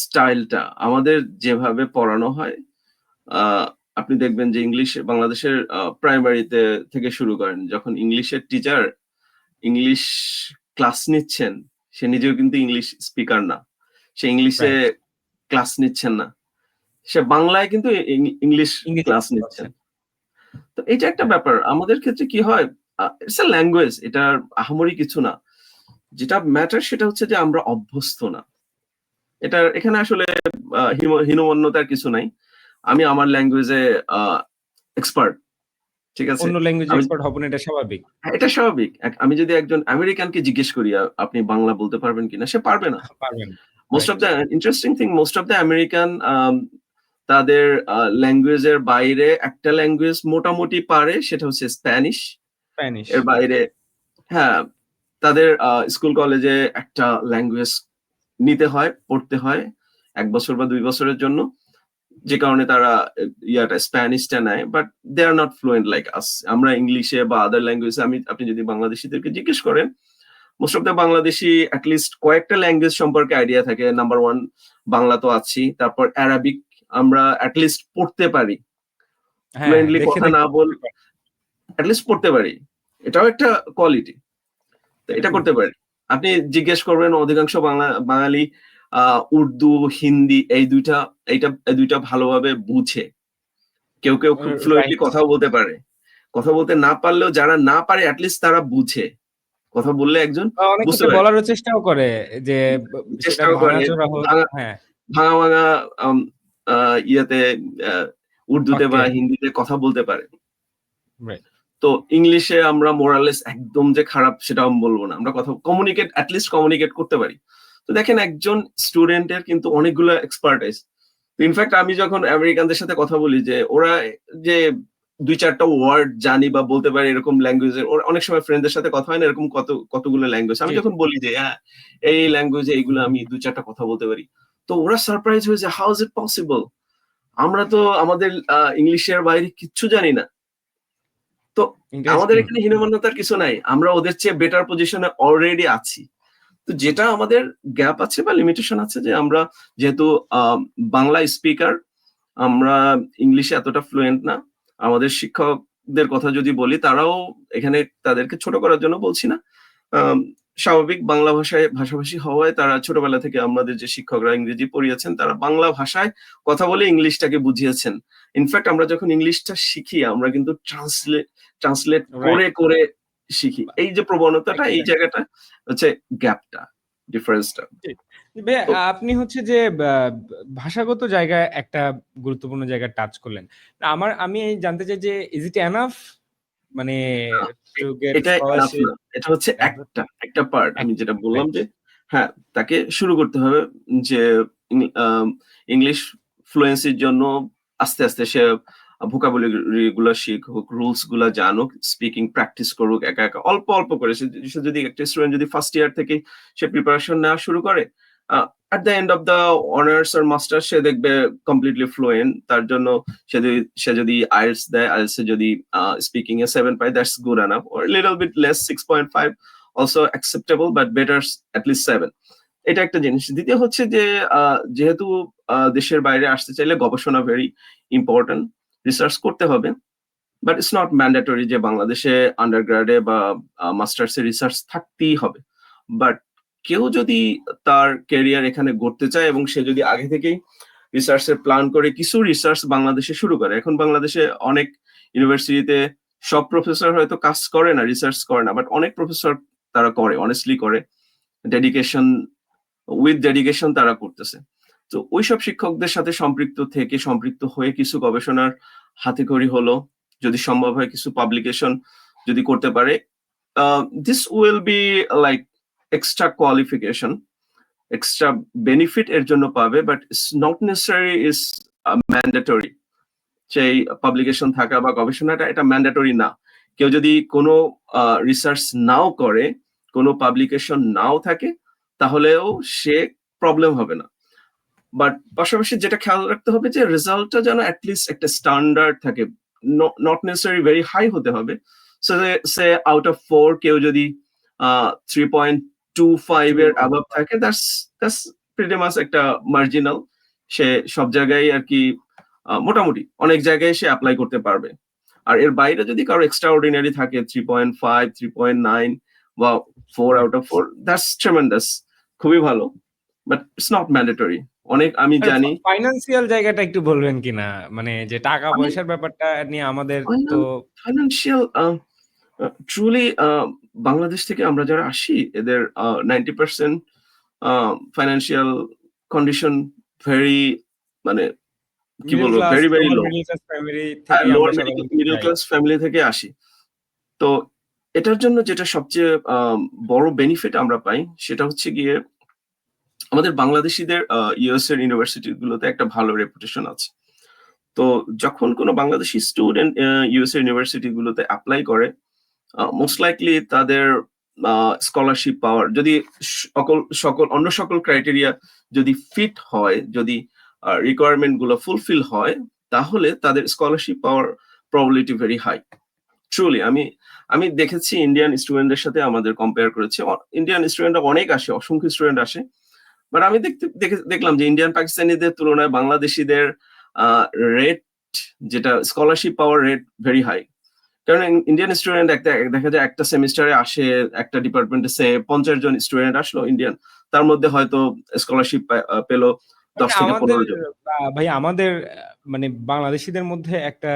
স্টাইলটা আমাদের যেভাবে পড়ানো হয়। আহ, আপনি দেখবেন যে বাংলাদেশের প্রাইমারিতে থেকে শুরু করেন, যখন ইংলিশের টিচার ইংলিশ ক্লাস নিচ্ছেন, সে নিজেও কিন্তু ইংলিশ স্পিকার না, সে ইংলিশে রাইট। ক্লাস নিচ্ছেন না, সে বাংলায় কিন্তু ইংলিশ ইংরেজি ক্লাস বুঝতে নিচ্ছেন। পারছেন। তো এটা একটা হ্যাঁ, ব্যাপার। আমাদের ক্ষেত্রে কি হয়, ইটস আ ল্যাঙ্গুয়েজ, এটার আহামরি কিছু না। যেটা ম্যাটার সেটা হচ্ছে যে আমরা অভ্যস্ত না। এখানে আসলে হীনমন্যতার কিছু নাই। আমি আমার ল্যাঙ্গুয়েজে এক্সপার্ট, ঠিক আছে। অন্য ল্যাঙ্গুয়েজ আমি এক্সপার্ট হবেন, এটা স্বাভাবিক। হ্যাঁ, এটা স্বাভাবিক। আমি যদি একজন আমেরিকানকে জিজ্ঞেস করি আপনি বাংলা বলতে পারবেন কিনা, সে পারবে না। পারবেন। Most of right. The interesting thing, most of the American তাদের ল্যাঙ্গুয়েজের বাইরে একটা ল্যাঙ্গুয়েজ মোটামুটি পারে, সেটা হচ্ছে স্প্যানিশ। স্প্যানিশ। এর বাইরে, হ্যাঁ, তাদের স্কুল কলেজে একটা ল্যাঙ্গুয়েজ নিতে হয়, পড়তে হয় ১ বছর বা ২ বছরের জন্য, যে কারণে তারা স্প্যানিশটা নেয়। But they are not fluent like us. আমরা ইংলিশে বা আদার ল্যাঙ্গুয়েজে, আপনি যদি বাংলাদেশিদেরকে জিজ্ঞেস করেন, most of the Bangladeshi at least কয়েকটা ল্যাঙ্গুয়েজ সম্পর্কে আইডিয়া থাকে। নাম্বার ওয়ান, বাংলা তো আছি, তারপর অ্যারাবিক আমরা অ্যাটলিস্ট পড়তে পারি, হ্যাঁ, ফ্লুয়েন্টলি দেখে, কথা দেখে না বল, বুঝতে পারবেন। অ্যাটলিস্ট পড়তে পারি। এটাও একটা কোয়ালিটি। তো এটা এটা খুব করতে পারি। আপনি জিজ্ঞেস করবেন অধিকাংশ বাঙালি উর্দু, হিন্দি এই দুইটা ভালোভাবে বুঝে। কেউ খুব ফ্লুয়েন্টলি রাইট। কথাও বলতে পারে। কথা বলতে না পারলেও যারা না পারে এটলিস্ট তারা বুঝে। কথা বললে একজন অনেক বুঝতে ক্ষেত্রে পারে। বলারও চেষ্টাও করে যে সেটা চেষ্টাও করে ভাঙাচোরা হোক। ভাঙা হ্যাঁ, ভাঙা ভাঙা আম আ ইয়েতে আ উর্দুতে বা ওকে। হিন্দিতে কথা বলতে পারে। রাইট। তো ইংলিশে আমরা মোরালেস একদম যে খারাপ সেটাও আমি বলব না। আমরা কথা এটলিস্ট কমিউনিকেট করতে পারি। তো দেখেন, একজন স্টুডেন্টের কিন্তু অনেকগুলো এক্সপার্টাইজ। তো ইনফ্যাক্ট আমি যখন আমেরিকানদের সাথে কথা বলি যে ওরা যে ২-৪ টা ওয়ার্ড জানি বা বলতে পারে এরকম ল্যাঙ্গুয়েজের, ওরা অনেক সময় ফ্রেন্ডদের সাথে কথা হয় না এরকম কতগুলো ল্যাঙ্গুয়েজ। আমি জি, জি। যখন বলি যে হ্যাঁ, এই ল্যাঙ্গুয়েজে এইগুলো আমি ২-৪ টা কথা বলতে পারি। তো ওরা সারপ্রাইজ হয়ে যায়, হাউ ইজ ইট পসিবল? আমরা তো আমাদের ইংলিশের বাইরে কিচ্ছু জানি না। তো আমাদের ইন্টারেস্টিং। এখানে হীনমন্যতার কিছু নাই। আমরা ওদের চেয়ে বেটার পজিশনে অলরেডি আছি। তো যেটা আমাদের গ্যাপ আছে বা লিমিটেশন আছে যে আমরা যেহেতু বাংলা স্পিকার, আমরা ইংলিশে এতটা ফ্লুয়েন্ট না। আমাদের শিক্ষকদের কথা যদি বলি, তারাও এখানে তাদেরকে ছোট করার জন্য বলছি না, আম, স্বাভাবিক বাংলা ভাষায় ভাষাভাষী হওয়ায় তারা ছোটবেলা থেকে আমাদের যে শিক্ষকরা ইংরেজি পড়িয়েছেন তারা বাংলা ভাষায় কথা বলে ইংলিশটাকে বুঝিয়েছেন। ইনফ্যাক্ট আমরা যখন ইংলিশটা শিখি আমরা কিন্তু ট্রান্সলেট রাইট। করে করে শিখি। এই যে প্রবণতাটা, এই এক্সাক্টলি। জায়গাটা হচ্ছে গ্যাপটা, ডিফারেন্সটা। ভাইয়া, তো আপনি হচ্ছে যে ভাষাগত জায়গায় একটা গুরুত্বপূর্ণ জায়গা টাচ করলেন। আমি জানতে চাই যে ইজ ইট এনাফ, মানে না, টু গেট এটা এনাফ স্কলারশিপ? না। এটা হচ্ছে একটা পার্ট। আমি যেটা বললাম রাইট। যে হ্যাঁ, তাকে শুরু করতে হবে যে ইংলিশ ফ্লুয়েন্সির জন্য আস্তে আস্তে সে ভোকাবুলারি গুলা শিখুক, রুলস গুলা জানুক, স্পিকিং প্র্যাকটিস করুক একা একা অল্প অল্প করে। সে যদি একটা স্টুডেন্ট যদি ফার্স্ট ইয়ার থেকে সে প্রিপারেশন নেওয়া শুরু করে, at the end of the honors or master সে দেখবে কমপ্লিটলি ফ্লুয়েন্ট। তার জন্য সে যদি আইএলটিএস দেয়, আইএলটিএস এ যদি স্পিকিং এ 7 পায়, that's good enough, or a little bit less 6.5 also acceptable, but better at least 7। এটা একটা জিনিস। দ্বিতীয় হচ্ছে যে যেহেতু দেশের বাইরে আসতে চাইলে গবেষণা ভেরি ইম্পর্টেন্ট, রিসার্চ করতে হবে, বাট ইটস নট ম্যান্ডেটরি যে বাংলাদেশে আন্ডারগ্রাডে বা মাস্টার্স এ রিসার্চ থাকতেই হবে। বাট কেউ যদি তার ক্যারিয়ার এখানে গড়তে চায় এবং সে যদি আগে থেকেই রিসার্চের প্ল্যান করে কিছু রিসার্চ বাংলাদেশে শুরু করে, এখন বাংলাদেশে অনেক ইউনিভার্সিটিতে সব প্রফেসর হয়তো কাজ করে না, রিসার্চ করে না, বাট অনেক প্রফেসর তারা করে, অনেস্টলি করে, ডেডিকেশন ডেডিকেশন তারা করতেছে। তো ওইসব শিক্ষকদের সাথে সম্পৃক্ত হয়ে কিছু গবেষণার হাতেখড়ি হলো, যদি সম্ভব হয় কিছু পাবলিকেশন যদি করতে পারে, this will be like extra qualification, extra benefit এর জন্য পাবে, but it's not necessary is mandatory. সেই পাবলিকেশন থাকা বা গবেষণাটা এটা ম্যান্ডেটরি না। কেউ যদি কোনো রিসার্চ নাও করে, কোনো পাবলিকেশন নাও থাকে, তাহলেও সে প্রবলেম হবে না। বাট পাশাপাশি যেটা খেয়াল রাখতে হবে যে রেজাল্টটা যেন অ্যাটলিস্ট একটা স্ট্যান্ডার্ড থাকে, নট নেসেসারি ভেরি হাই হতে হবে। সে আউট অফ 4 কেউ যদি 3.25 এর অ্যাবাভ থাকে, দ্যাটস প্রিটি মাচ একটা মার্জিনাল। সে সব জায়গায় আর কি মোটামুটি অনেক জায়গায় সে অ্যাপ্লাই করতে পারবে। আর এর বাইরে যদি কারো এক্সট্রা অর্ডিনারি থাকে 3.5, 3.9 বা 4 আউট অফ 4, দ্যাটস ট্রেমেন্ডাস, খুবই ভালো, বাট ইটস নট ম্যান্ডেটরি। অনেক আমি জানি ফাইন্যান্সিয়াল জায়গাটা একটু বলবেন কিনা, মানে যে টাকা পয়সার ব্যাপারটা নিয়ে আমাদের তো ফাইন্যান্সিয়াল ট্রুলি বাংলাদেশ থেকে আমরা যারা আসি এদের 90% ফাইন্যান্সিয়াল কন্ডিশন ভেরি, মানে কি মিডল বলবো, ক্লাস, ভেরি ভেরি লোয়ার লো। মিডল ক্লাস ফ্যামিলি থেকে আমরা লোয়ার সবাই মিডল যাই। ক্লাস ফ্যামিলি থেকে আসি। তো এটার জন্য যেটা সবচেয়ে বড় বেনিফিট আমরা পাই সেটা হচ্ছে গিয়ে আমাদের বাংলাদেশিদের ইউএস এর ইউনিভার্সিটি গুলোতে একটা ভালো রেপুটেশন আছে। তো যখন কোনো বাংলাদেশি স্টুডেন্ট ইউএস এর ইউনিভার্সিটি গুলোতে অ্যাপ্লাই করে, মোস্ট লাইকলি তাদের স্কলারশিপ পাওয়ার যদি অন্য সকল ক্রাইটেরিয়া যদি ফিট হয়, যদি রিকোয়ারমেন্ট গুলো ফুলফিল হয়, তাহলে তাদের স্কলারশিপ পাওয়ার প্রবাবিলিটি ভেরি হাই। ট্রুলি আমি দেখেছি ইন্ডিয়ান স্টুডেন্টদের সাথে আমাদের কম্পেয়ার করেছি, ইন্ডিয়ান স্টুডেন্টরা অনেক আসে, অসংখ্য স্টুডেন্ট আসে, বাট আমি দেখলাম যে ইন্ডিয়ান পাকিস্তানিদের তুলনায় বাংলাদেশিদের রেট, যেটা স্কলারশিপ পাওয়ার রেট ভেরি হাই। কারণ ইন্ডিয়ান স্টুডেন্ট দেখা যায় একটা সেমিস্টারে আসে, একটা ডিপার্টমেন্টে 50 জন স্টুডেন্ট আসলো ইন্ডিয়ান, তার মধ্যে হয়তো স্কলারশিপ পেলো 10 থেকে আমাদের 15 জন। ভাই আমাদের মানে বাংলাদেশিদের মধ্যে একটা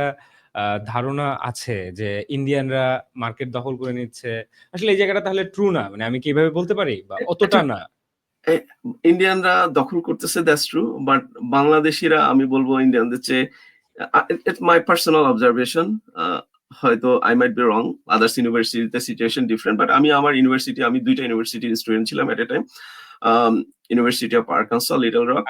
ধারণা আছে যে ইন্ডিয়ানরা মার্কেট দখল করে নিচ্ছে। আসলে এই জায়গাটা তাহলে ট্রু না, মানে আমি কি এভাবে বলতে পারি, বা অতটা এটা না? ইন্ডিয়ানরা দখল করতেছে, দ্যাটস ট্রু, বাট বাংলাদেশিরা আমি বলবো ইন্ডিয়ানদের চেয়ে, ইটস মাই পার্সোনাল অবজারভেশন, হয়তো I might be wrong, others ইউনিভার্সিটিতে সিচুয়েশন ডিফারেন্ট, বাট আমি আমার ইউনিভার্সিটি, আমি দুইটা ইউনিভার্সিটির স্টুডেন্ট ছিলাম at a time, university of Arkansas Little Rock,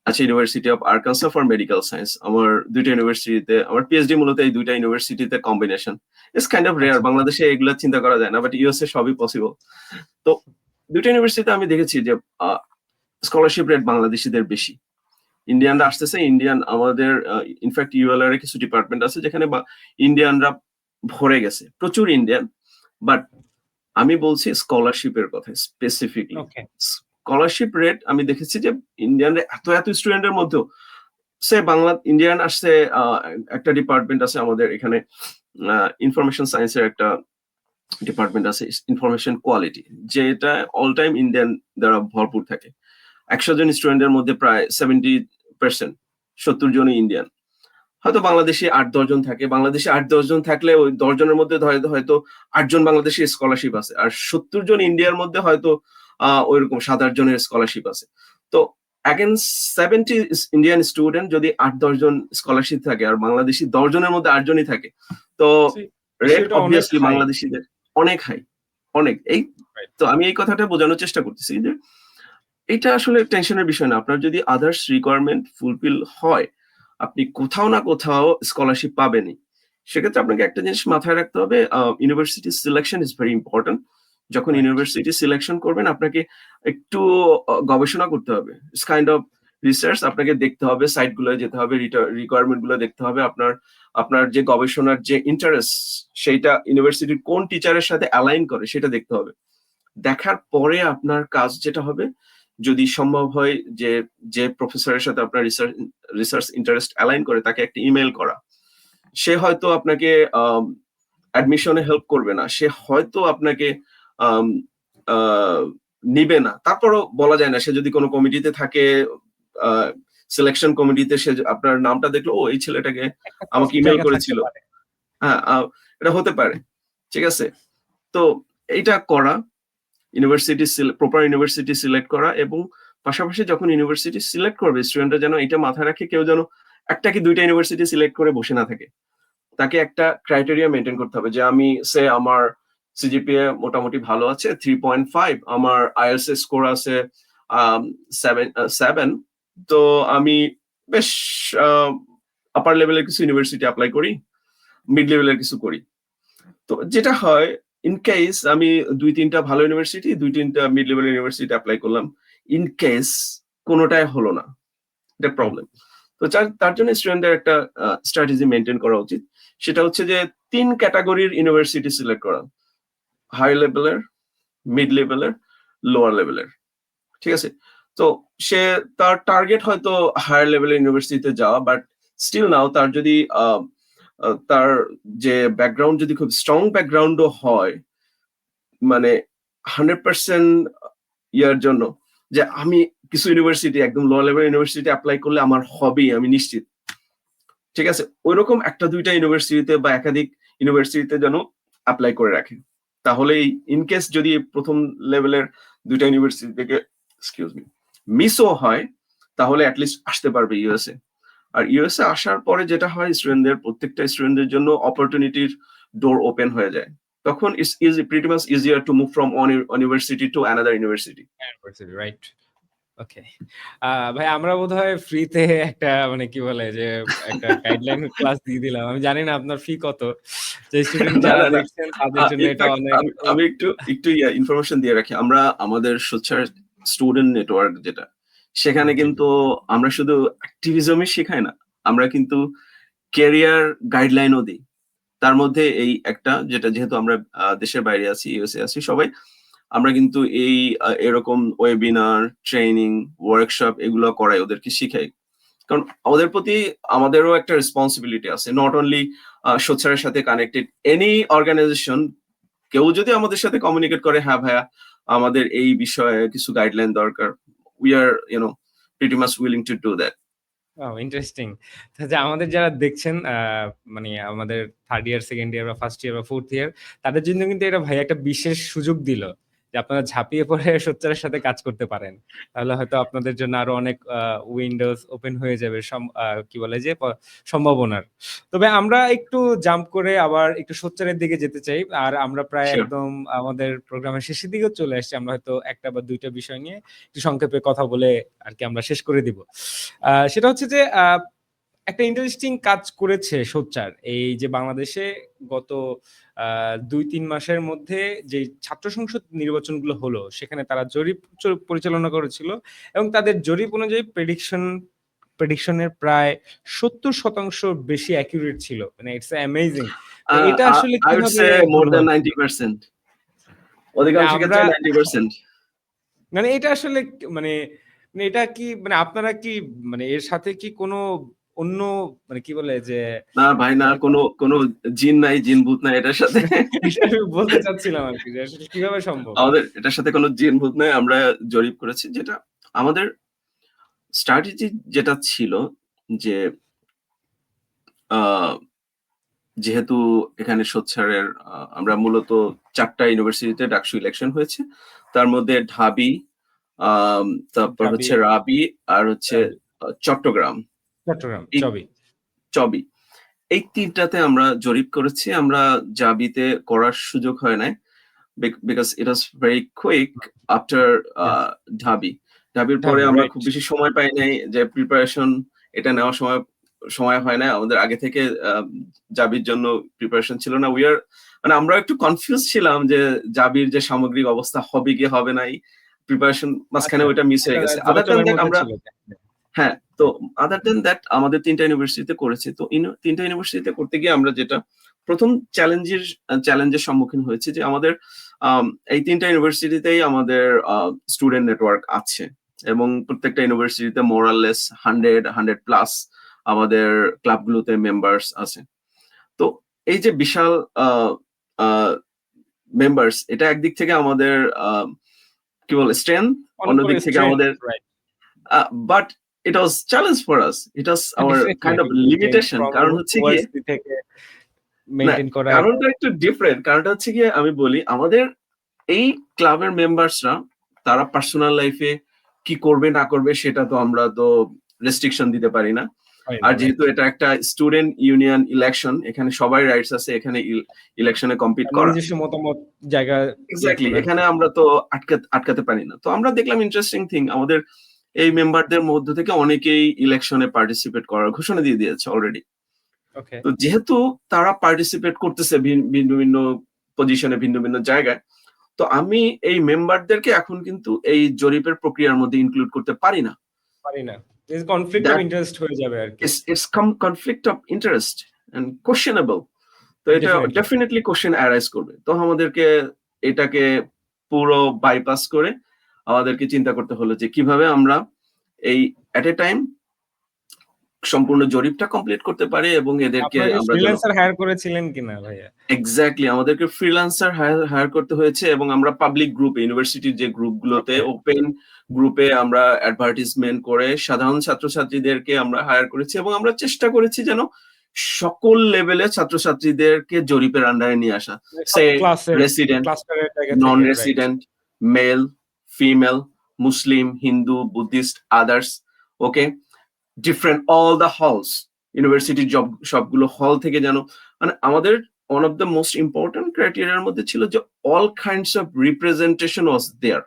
আচ্ছা university of Arkansas for medical science. আমার দুইটা ইউনিভার্সিটিতে আমার পিএইচডি মূলত এই দুইটা ইউনিভার্সিটিতে combination. It's kind of rare, বাংলাদেশে এগুলো চিন্তা করা যায় না, বাট ইউএসএ সবই পসিবল। তো দুইটা ইউনিভার্সিটিতে আমি দেখেছি যে স্কলারশিপ রেট বাংলাদেশিদের বেশি। ইন্ডিয়ানরা আসতেছে, ইন্ডিয়ান আমাদের ইনফ্যাক্ট ইউএলআর এর কিছু ডিপার্টমেন্ট আছে যেখানে ইন্ডিয়ানরা ভরে গেছে, প্রচুর ইন্ডিয়ান, বাট আমি বলছি স্কলারশিপের কথা স্পেসিফিকলি। ওকে। স্কলারশিপ রেট আমি দেখেছি যে ইন্ডিয়ান এত স্টুডেন্টের মধ্যেও বাংলা ইন্ডিয়ান আসছে, একটা ডিপার্টমেন্ট আছে আমাদের এখানে, ইনফরমেশন সায়েন্সের একটা ডিপার্টমেন্ট আছে, ইনফরমেশন কোয়ালিটি, যেটা অল টাইম ইন্ডিয়ান দ্বারা ভরপুর থাকে। 100 জন স্টুডেন্টের মধ্যে প্রায় 70%, 70 জনই ইন্ডিয়ান। হয়তো বাংলাদেশে 8-10 জন থাকে, বাংলাদেশে 8-10 জন থাকলে ওই 10 জনের মধ্যে হয়তো 8 জন বাংলাদেশি স্কলারশিপ আছে, আর 70 জন ইন্ডিয়ার মধ্যে হয়তো ওইরকম 7-8 জনের স্কলারশিপ আছে। তো অ্যাগেন্স্ট 70 ইন্ডিয়ান স্টুডেন্ট যদি 8-10 জন স্কলারশিপ থাকে আর বাংলাদেশি 10 জনের মধ্যে 8 জনই থাকে, তো রেট সেটা অনেক অবভিয়াসলি হাই। বাংলাদেশিদের অনেক হাই, অনেক। রাইট। তো আমি এই কথাটা বোঝানোর চেষ্টা করতেছি যে এটা আসলে টেনশনের বিষয় না। আপনার যদি আদার্স রিকোয়ারমেন্ট ফুলফিল হয়, আপনি কোথাও না কোথাও স্কলারশিপ পাবেনই। সেক্ষেত্রে আপনাকে একটা জিনিস মাথায় রাখতে হবে, university selection is very important. যখন রাইট। ইউনিভার্সিটি সিলেকশন করবেন, আপনাকে একটু গবেষণা করতে হবে, ইটস কাইন্ড অফ রিসার্চ। আপনাকে দেখতে হবে, সাইট গুলো যেতে হবে, রিকোয়ারমেন্ট গুলো দেখতে হবে, আপনার যে গবেষণার যে ইন্টারেস্ট, সেইটা ইউনিভার্সিটির কোন টিচারের সাথে অ্যালাইন করে সেটা দেখতে হবে। দেখার পরে আপনার কাজ যেটা হবে, যদি সম্ভব হয় যে প্রফেসরের সাথে আপনার রিসার্চ ইন্টারেস্ট অ্যালাইন করে, তাকে একটা ইমেল করা। সে হয়তো আপনাকে অ্যাডমিশনে হেল্প করবে না, সে হয়তো আপনাকে নিবে না, তারপরও বলা যায় না। সে যদি কোনো কমিটিতে থাকে, সিলেকশন কমিটিতে, সে আপনার নামটা দেখলো, ও এই ছেলেটাকে একটা আমাকে কষ্ট ইমেল জায়গা থাকতে করেছিল। পারে। হ্যাঁ, এটা হতে পারে, ঠিক আছে। তো এইটা করা, ইউনিভার্সিটি প্রপার ইউনিভার্সিটি সিলেক্ট করা, এবং পাশাপাশি যখন ইউনিভার্সিটি সিলেক্ট করবে, স্টুডেন্টরা যেন এটা মাথায় রাখে, কেউ যেন একটা কি দুইটা ইউনিভার্সিটি সিলেক্ট করে বসে না থাকে। তাকে একটা ক্রাইটেরিয়া মেনটেন করতে হবে যে আমি আমার সিজিপিএ মোটামুটি ভালো আছে 3.5, আমার আইএলটিএস স্কোর আছে 7, তো আমি বেশ আপার লেভেলের কিছু ইউনিভার্সিটি অ্যাপ্লাই করি, মিড লেভেলের কিছু করি। তো যেটা হয়, ইন কেস আমি 2-3টা ভালো ইউনিভার্সিটি, 2-3টা মিড লেভেল ইউনিভার্সিটি অ্যাপ্লাই করলাম, ইন কেস কোনোটাই হলো না, এটা প্রবলেম। তো তার জন্য স্টুডেন্টদের একটা স্ট্র্যাটেজি মেনটেন করা উচিত। সেটা হচ্ছে যে 3 ক্যাটাগরির ইউনিভার্সিটি সিলেক্ট করা: হাই লেভেলের, মিড লেভেলের, লোয়ার লেভেলের, ঠিক আছে। তো সে তার টার্গেট হয়তো হায়ার লেভেলের ইউনিভার্সিটিতে যাওয়া, বাট স্টিল নাও তার যদি তার যে ব্যাকগ্রাউন্ড যদি খুব স্ট্রং ব্যাকগ্রাউন্ডও হয়, মানে 100% ইয়ার জন্য, যে আমি কিছু ইউনিভার্সিটি একদম লো লেভেল ইউনিভার্সিটি অ্যাপ্লাই করলে আমার হবেই, আমি নিশ্চিত, ঠিক আছে, ওইরকম 1-2টা ইউনিভার্সিটিতে বা একাধিক ইউনিভার্সিটিতে যেন অ্যাপ্লাই করে রাখে। তাহলে ইনকেস যদি প্রথম লেভেলের 2টা ইউনিভার্সিটি থেকে মিসও হয়, তাহলে অ্যাটলিস্ট আসতে পারবে ইউএসএ। আর ইউএসএ আসার পরে যেটা হয়, প্রত্যেকটা স্টুডেন্টদের জন্য অপরচুনিটির ডোর ওপেন হয়ে যায়। তখন it's pretty much easier to move from one university to another university. Right. Okay. ভাই আমরা বোধহয় ফ্রিতে একটা মানে কি বলে যে একটা গাইডলাইন ক্লাস দিয়ে দিলাম। আমি জানি না আপনার ফি কত? যে স্টুডেন্ট না, যারা না, না। দেখছেন তাদের জন্য এটা ইনফ্যাক্ট অনেক আমি একটু ইনফরমেশন দিয়ে রাখি। আমরা আমাদের সোচ্চার স্টুডেন্ট নেটওয়ার্ক যেটা, সেখানে জি। কিন্তু আমরা শুধু অ্যাক্টিভিজমই শেখাই না, আমরা কিন্তু ক্যারিয়ার গাইডলাইনও দিই। তার মধ্যে এই একটা, যেটা যেহেতু আমরা দেশের বাইরে আছি, ইউএসএ আছি সবাই, আমরা কিন্তু এরকম ওয়েবিনার, ট্রেনিং, ওয়ার্কশপ এগুলো করাই, ওদেরকে শিখাই। কারণ ওদের প্রতি আমাদেরও একটা রেসপন্সিবিলিটি আছে, নট অনলি সোচ্চারের সাথে কানেক্টেড এনি অর্গানাইজেশন। কেউ যদি আমাদের সাথে কমিউনিকেট করে, হ্যাঁ ভাইয়া আমাদের এই বিষয়ে কিছু গাইডলাইন দরকার, we are pretty much willing to do that. Interesting. যে আমাদের যারা দেখছেন মানে আমাদের 3rd ইয়ার, 2nd ইয়ার বা 1st ইয়ার বা 4th ইয়ার, তাদের জন্য কিন্তু এটা ভাই একটা বিশেষ সুযোগ দিল যে আপনারা ঝাঁপিয়ে পড়ে সোচ্চারের সাথে কাজ করতে পারেন। তাহলে হয়তো আপনাদের জন্য আরো অনেক উইন্ডোজ ওপেন হয়ে যাবে কি বলে যে সম্ভাবনার। তবে আমরা একটু জাম্প করে আবার একটু সোচ্চারের দিকে যেতে চাই। আর আমরা প্রায় শিওর। একদম আমাদের প্রোগ্রামের শেষের দিকেও চলে আসছি। আমরা হয়তো 1টা বা 2টা বিষয় নিয়ে একটু সংক্ষেপে কথা বলে আরকি আমরা শেষ করে দিব। সেটা হচ্ছে যে একটা ইন্টারেস্টিং কাজ করেছে সোচ্চার। এই যে বাংলাদেশে গত ২-৩ মাসের মধ্যে যে ছাত্র সংসদ নির্বাচনগুলো হলো, সেখানে তারা জরিপ পরিচালনা করেছিল এবং তাদের জরিপ অনুযায়ী প্রেডিকশন এর প্রায় ৭০% বেশি অ্যাকুরেট ছিল। মানে ইটস অ্যামেজিং। তো এটা আসলে আই উড কিভাবে সে মোর সম্ভব? দ্যান 90%। অধিকাংশ আমরা ক্ষেত্রে 90%। মানে এটা আসলে মানে মানে এটা কি মানে আপনারা কি মানে এর সাথে কি কোনো অন্য মানে কি বলে যে না ভাই না, মানে কোনো জিন নাই, জিন ভূত নাই এটার সাথে। এটা আমি বলতে চাচ্ছিলাম আরকি যে আসলে কিভাবে সম্ভব? আমাদের এটার সাথে কোনো জিন ভূত নাই। আমরা জরিপ করেছি, যেটা আমাদের স্ট্র্যাটেজি যেটা ছিল যে আহ, যেহেতু এখানে সোচ্চারের আমরা মূলত 4টা ইউনিভার্সিটিতে ডাকসু ইলেকশন হয়েছে, তার মধ্যে ঢাবি, তারপর ঢাবি, হচ্ছে রাবি, আর হচ্ছে রাবি, চট্টগ্রাম, চট্টগ্রাম, এই চবি। চবি, এই 3টাতে আমরা জরিপ করেছি। আমরা জাবিতে করার সুযোগ হয় নাই, because it was very quick after yes, ঢাবি। ঢাবির পরে ঢাবি আমরা রাইট। খুব বেশি সময় পাই নাই, যে প্রিপারেশন এটা নেওয়ার সময় হয় না আমাদের। আগে থেকে জাবির জন্য প্রিপারেশন ছিল না। মানে আমরা একটু কনফিউজ ছিলাম যে জাবির যে সামগ্রিক অবস্থা হবে কি হবে নাই, প্রিপারেশন মাঝখানে আচ্ছা, ওইটা মিস এটা হয়ে গেছে। আদার দ্যান দোলাচলের দ্যাট মধ্যে আমরা, ছিল। হ্যাঁ, তো আদার দেন দ্যাট আমাদের 3টা ইউনিভার্সিটিতে করেছি। তো 3টা ইউনিভার্সিটিতে করতে গিয়ে আমরা যেটা প্রথম চ্যালেঞ্জের সম্মুখীন হয়েছে, যে আমাদের এই 3টা ইউনিভার্সিটিতেই আমাদের স্টুডেন্ট নেটওয়ার্ক আছে, এবং প্রত্যেকটা ইউনিভার্সিটিতে মোরাললেস 100 প্লাস আমাদের ক্লাবগুলোতে মেম্বার্স আছে। তো এই যে বিশাল মেম্বার্স, এটা একদিক থেকে আমাদের কি বলে স্ট্রেংথ, অনেক বড় অন্যদিক থেকে স্ট্রেংথ, আমাদের, right. But it was challenge for us. It was our kind of definitely যে limitation. ফ্রম কারণ হচ্ছে গিয়ে, ইউনিভার্সিটি থেকে না, মেইনটেইন করা এটা কারণটা একটু ডিফারেন্ট। কারণটা হচ্ছে গিয়ে আমি বলি, আমাদের এই ক্লাবের মেম্বার্সরা তারা পার্সোনাল লাইফে কি করবে না করবে সেটা তো আমরা তো রেস্ট্রিকশন দিতে পারি না। হয় না, আর রাইট। যেহেতু এটা একটা স্টুডেন্ট ইউনিয়ন ইলেকশন, এখানে সবাই রাইটস আছে এখানে ইলেকশনে কম্পিট করা। নিজস্ব মতামত জায়গা ইয়ে এক্স্যাক্টলি, করার। এখানে আমরা তো আটকাতে পারি না। তো আমরা দেখলাম ইন্টারেস্টিং থিং, আমাদের এই মেম্বারদের মধ্য থেকে অনেকেই ইলেকশনে পার্টিসিপেট করার ঘোষণা দিয়ে দিয়েছে অলরেডি। ওকে। তো যেহেতু তারা পার্টিসিপেট করতেছে ভিন্ন ভিন্ন পজিশনে, ভিন্ন ভিন্ন জায়গায়, তো আমি এই মেম্বারদেরকে এখন কিন্তু এই জরিপের প্রক্রিয়ার মধ্যে ইনক্লুড করতে পারি না। পারি না। Is conflict of that interest হয়ে যাবে আরকি। It's conflict of interest and questionable. তো এটা ডেফিনিটলি। ডেফিনেটলি কোশ্চেন অ্যারাইজ করবে। তো আমাদেরকে এটাকে পুরো বাইপাস করে আমাদেরকে চিন্তা করতে হলো যে কিভাবে আমরা এই এট এ টাইম সম্পূর্ণ জরিপটা কমপ্লিট করতে পারি, এবং এদেরকে আপনারা কি আমরা যেন ফ্রিল্যান্সার হায়ার করেছিলেন কিনা ভাইয়া? এক্স্যাক্টলি আমাদেরকে ফ্রিল্যান্সার হায়ার করতে হয়েছে, এবং আমরা পাবলিক গ্রুপে, ইউনিভার্সিটির যে গ্রুপগুলোতে ওকে। ওপেন গ্রুপে আমরা অ্যাডভার্টিজমেন্ট করে সাধারণ ছাত্রছাত্রীদেরকে আমরা হায়ার করেছি, এবং আমরা চেষ্টা করেছি যেন সকল লেভেলে ছাত্রছাত্রীদেরকে জরিপের আন্ডারে নিয়ে আসা। সব সে ক্লাসের রেসিডেন্ট, ক্লাস্টারের জায়গা নন থেকে, right. Resident, male, female, Muslim, Hindu, Buddhist, others, okay, different all the halls, university সবগুলো হল থেকে যেন, মানে আমাদের one of the most important ক্রাইটেরিয়ার মধ্যে ছিল যে all kinds of representation was there,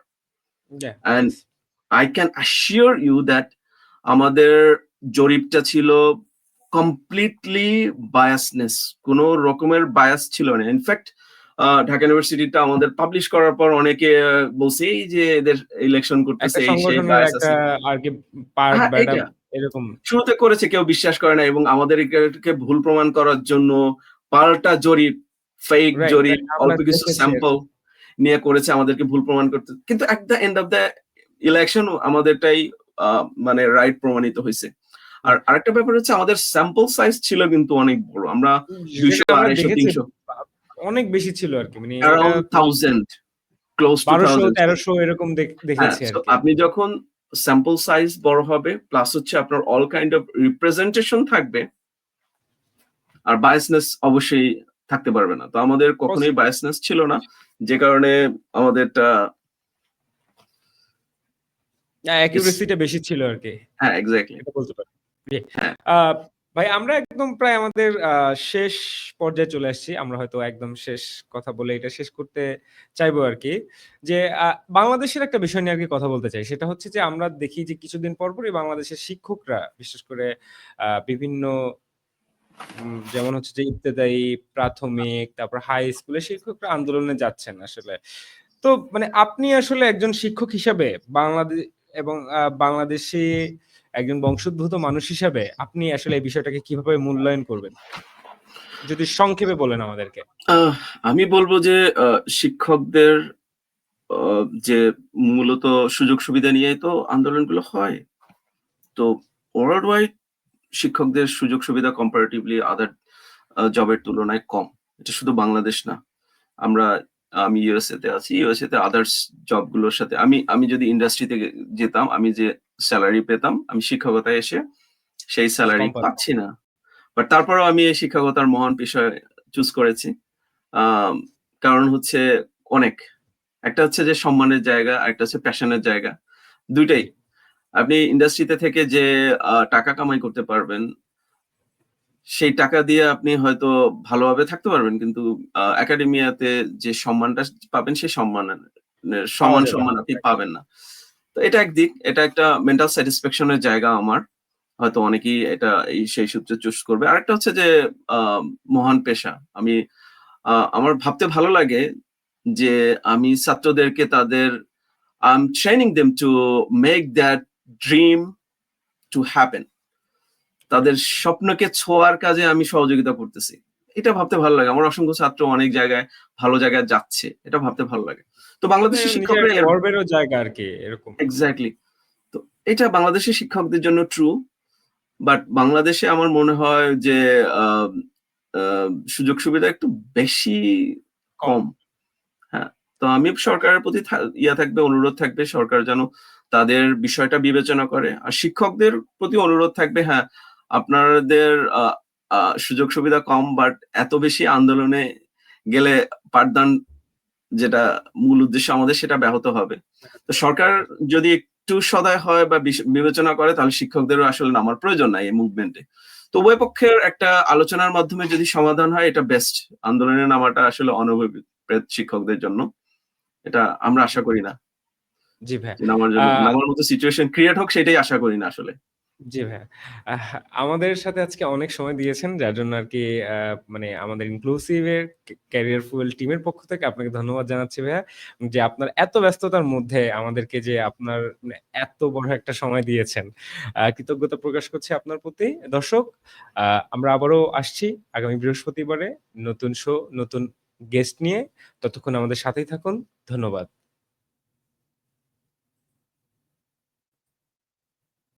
Yeah, and yes. I can assure you that আমাদের জরিপটা ছিল কমপ্লিটলি বায়াসনেস, কোন রকমের বায়াস ছিল না। ইনফ্যাক্ট ঢাকা ইউনিভার্সিটিটা আমাদের পাবলিশ করার পর অনেকে বলছে এই যে এদের ইলেকশন করতেছে, একটা এই সেই সংগঠনের বায়াস একটা আছে। আরকি পার্ট হ্যাঁ, ব্যাটা এইটা এরকম। শুরুতে করেছে, কেউ বিশ্বাস করে না, এবং আমাদের এটাকে ভুল প্রমাণ করার জন্য পাল্টা জরিপ, ফেক রাইট, জরিপ, রাইট। আমরা অল্প কিছু দেখেছি স্যাম্পল আরকি। নিয়ে করেছে আমাদেরকে ভুল প্রমাণ করতে। কিন্তু at the end of the election আমাদেরটাই মানে রাইট প্রমাণিত হয়েছে। আর আরেকটা ব্যাপার হচ্ছে, আমাদের স্যাম্পল সাইজ ছিল কিন্তু অনেক বড়। আমরা 200, যেটা আমরা 250, দেখেছি 300, অনেক বেশি ছিল আরকি। মানে এটা অ্যারাউন্ড 1000, ক্লোজ টু 1200 1000 ছিল। 1300 এরকম হ্যাঁ, দেখেছি সো আরকি। আপনি যখন স্যাম্পল সাইজ বড় হবে, প্লাস হচ্ছে আপনার অল কাইন্ড অফ রিপ্রেজেন্টেশন থাকবে, আর বায়াসনেস অবশ্যই থাকতে পারবে না। তো আমাদের কখনোই বায়াসনেস ছিল না, যে কারণে আমাদেরটা অ্যাকুরেসিটা বেশি ছিল আরকি। হ্যাঁ, এক্স্যাক্টলি। এটা বলতে পারি। জি। হ্যাঁ। ভাই আমরা একদম প্রায় আমাদের শেষ পর্যায়ে চলে আসছি। আমরা হয়তো একদম শেষ কথা বলে এটা শেষ করতে চাইবো আরকি। যে বাংলাদেশের একটা বিষয় নিয়ে আরকি কথা বলতে চাই। সেটা হচ্ছে যে আমরা দেখি যে কিছুদিন পরপরই বাংলাদেশের শিক্ষকরা বিশেষ করে বিভিন্ন যেমন হচ্ছে যে ইবতেদায়ী, প্রাথমিক, তারপর হাই স্কুলের শিক্ষকরা আন্দোলনে যাচ্ছেন আসলে। তো মানে আপনি আসলে একজন শিক্ষক হিসাবে এবং বাংলাদেশী একজন বংশোদ্ভূত মানুষ হিসাবে আপনি আসলে এই বিষয়টাকে কিভাবে মূল্যায়ন করবেন? যদি সংক্ষেপে বলেন আমাদেরকে। আমি বলবো যে শিক্ষকদের যে মূলত সুযোগ সুবিধা নিয়েই তো আন্দোলনগুলো হয়। তো ওয়ার্লড ওয়াইড শিক্ষকদের সুযোগ সুবিধা কম্পারেটিভলি আদার জবের তুলনায় কম। এটা শুধু বাংলাদেশ না। আমি ইউএসএ তে আছি। ইউএসএ তে আদার্স জবগুলোর সাথে আমি যদি ইন্ডাস্ট্রিতে যেতাম, আমি যে সেলারি পেতাম, আমি শিক্ষকতায় এসে সেই সেলারি কম পাচ্ছেন। পাচ্ছি না। বাট তারপরেও আমি এই শিক্ষকতার মহান পেশায় চুজ করেছি। আম কারণ হচ্ছে অনেক। একটা হচ্ছে যে সম্মানের জায়গা, আরেকটা হচ্ছে প্যাশনের জায়গা। ২ টাই। জি, আপনি ইন্ডাস্ট্রিতে থেকে যে টাকা কামাই করতে পারবেন, সেই টাকা দিয়ে আপনি হয়তো ভালোভাবে থাকতে পারবেন। কিন্তু একাডেমিয়াতে যে সম্মানটা পাবেন সেই পাওয়া সমান যাবে না। সম্মান আপনি পাবেন না। তো এটা একদিক। এটা একটা মেন্টাল স্যাটিসফ্যাকশন এর জায়গা আমার। হয়তো অনেকেই এটা সেই সূত্রে চুজ করবে। আরেকটা হচ্ছে যে আ মহান পেশা। আমার ভাবতে ভালো লাগে যে আমি ছাত্রদেরকে তাদের I'm training them to make that dream to happen. তাদের স্বপ্নকে ছোঁয়ার কাজে আমি সহযোগিতা করতেছি। এটা ভাবতে ভালো লাগে। আমার অসংখ্য ছাত্র অনেক জায়গায় ভালো জায়গায় যাচ্ছে। এটা ভাবতে ভালো লাগে। তো সাথে বাংলাদেশের নিজের শিক্ষকরা একটা গর্বেরও জায়গা আরকি এরকম। এক্সাক্টলি। তো এটা বাংলাদেশের শিক্ষকদের জন্য ট্রু। বাট বাংলাদেশে আমার মনে হয় যে আ আ সুযোগ সুবিধা একটু বেশি কম। কম। হ্যাঁ, তো আমি সরকারের প্রতি থাকবে, অনুরোধ থাকবে সরকার যেন তাদের বিষয়টা বিবেচনা করে। আর শিক্ষকদের প্রতি অনুরোধ থাকবে, হ্যাঁ, আপনাদের আ আ সুযোগ সুবিধা কম বাট এত বেশি আন্দোলনে গেলে পাঠদান যেটা মূল উদ্দেশ্য আমাদের সেটা ব্যাহত হবে। তো সরকার যদি একটু সদয় হয় বা বিবেচনা করে তাহলে শিক্ষকদেরও আসলে নামার প্রয়োজন নাই এই মুভমেন্টে। তো উভয় পক্ষের একটা আলোচনার মাধ্যমে যদি সমাধান হয় এটা বেস্ট। আন্দোলনে নামাটা আসলে অনভিপ্রেত শিক্ষকদের জন্য। এটা আমরা আশা করি না। জি ভাইয়া। যে নামার আ জন্য নামার মতো সিচুয়েশন ক্রিয়েট হোক সেটাই আশা করি না আসলে। জি ভাইয়া। আমাদের সাথে আজকে অনেক সময় দিয়েছেন। যার জন্য আরকি আ মানে আমাদের ইনক্লুসিভ এর ক্যারিয়ার ফুয়েল টিমের পক্ষ থেকে আপনাকে ধন্যবাদ জানাচ্ছি ভাইয়া। যে আপনার এত ব্যস্ততার মধ্যে আমাদেরকে যে আপনার মানে এত বড় একটা সময় দিয়েছেন। কৃতজ্ঞতা প্রকাশ করছি আপনার প্রতি। দর্শক, আ আমরা আবারও আসছি আগামী বৃহস্পতিবারে নতুন শো, নতুন গেস্ট নিয়ে। ততক্ষণ আমাদের সাথেই থাকুন। ধন্যবাদ।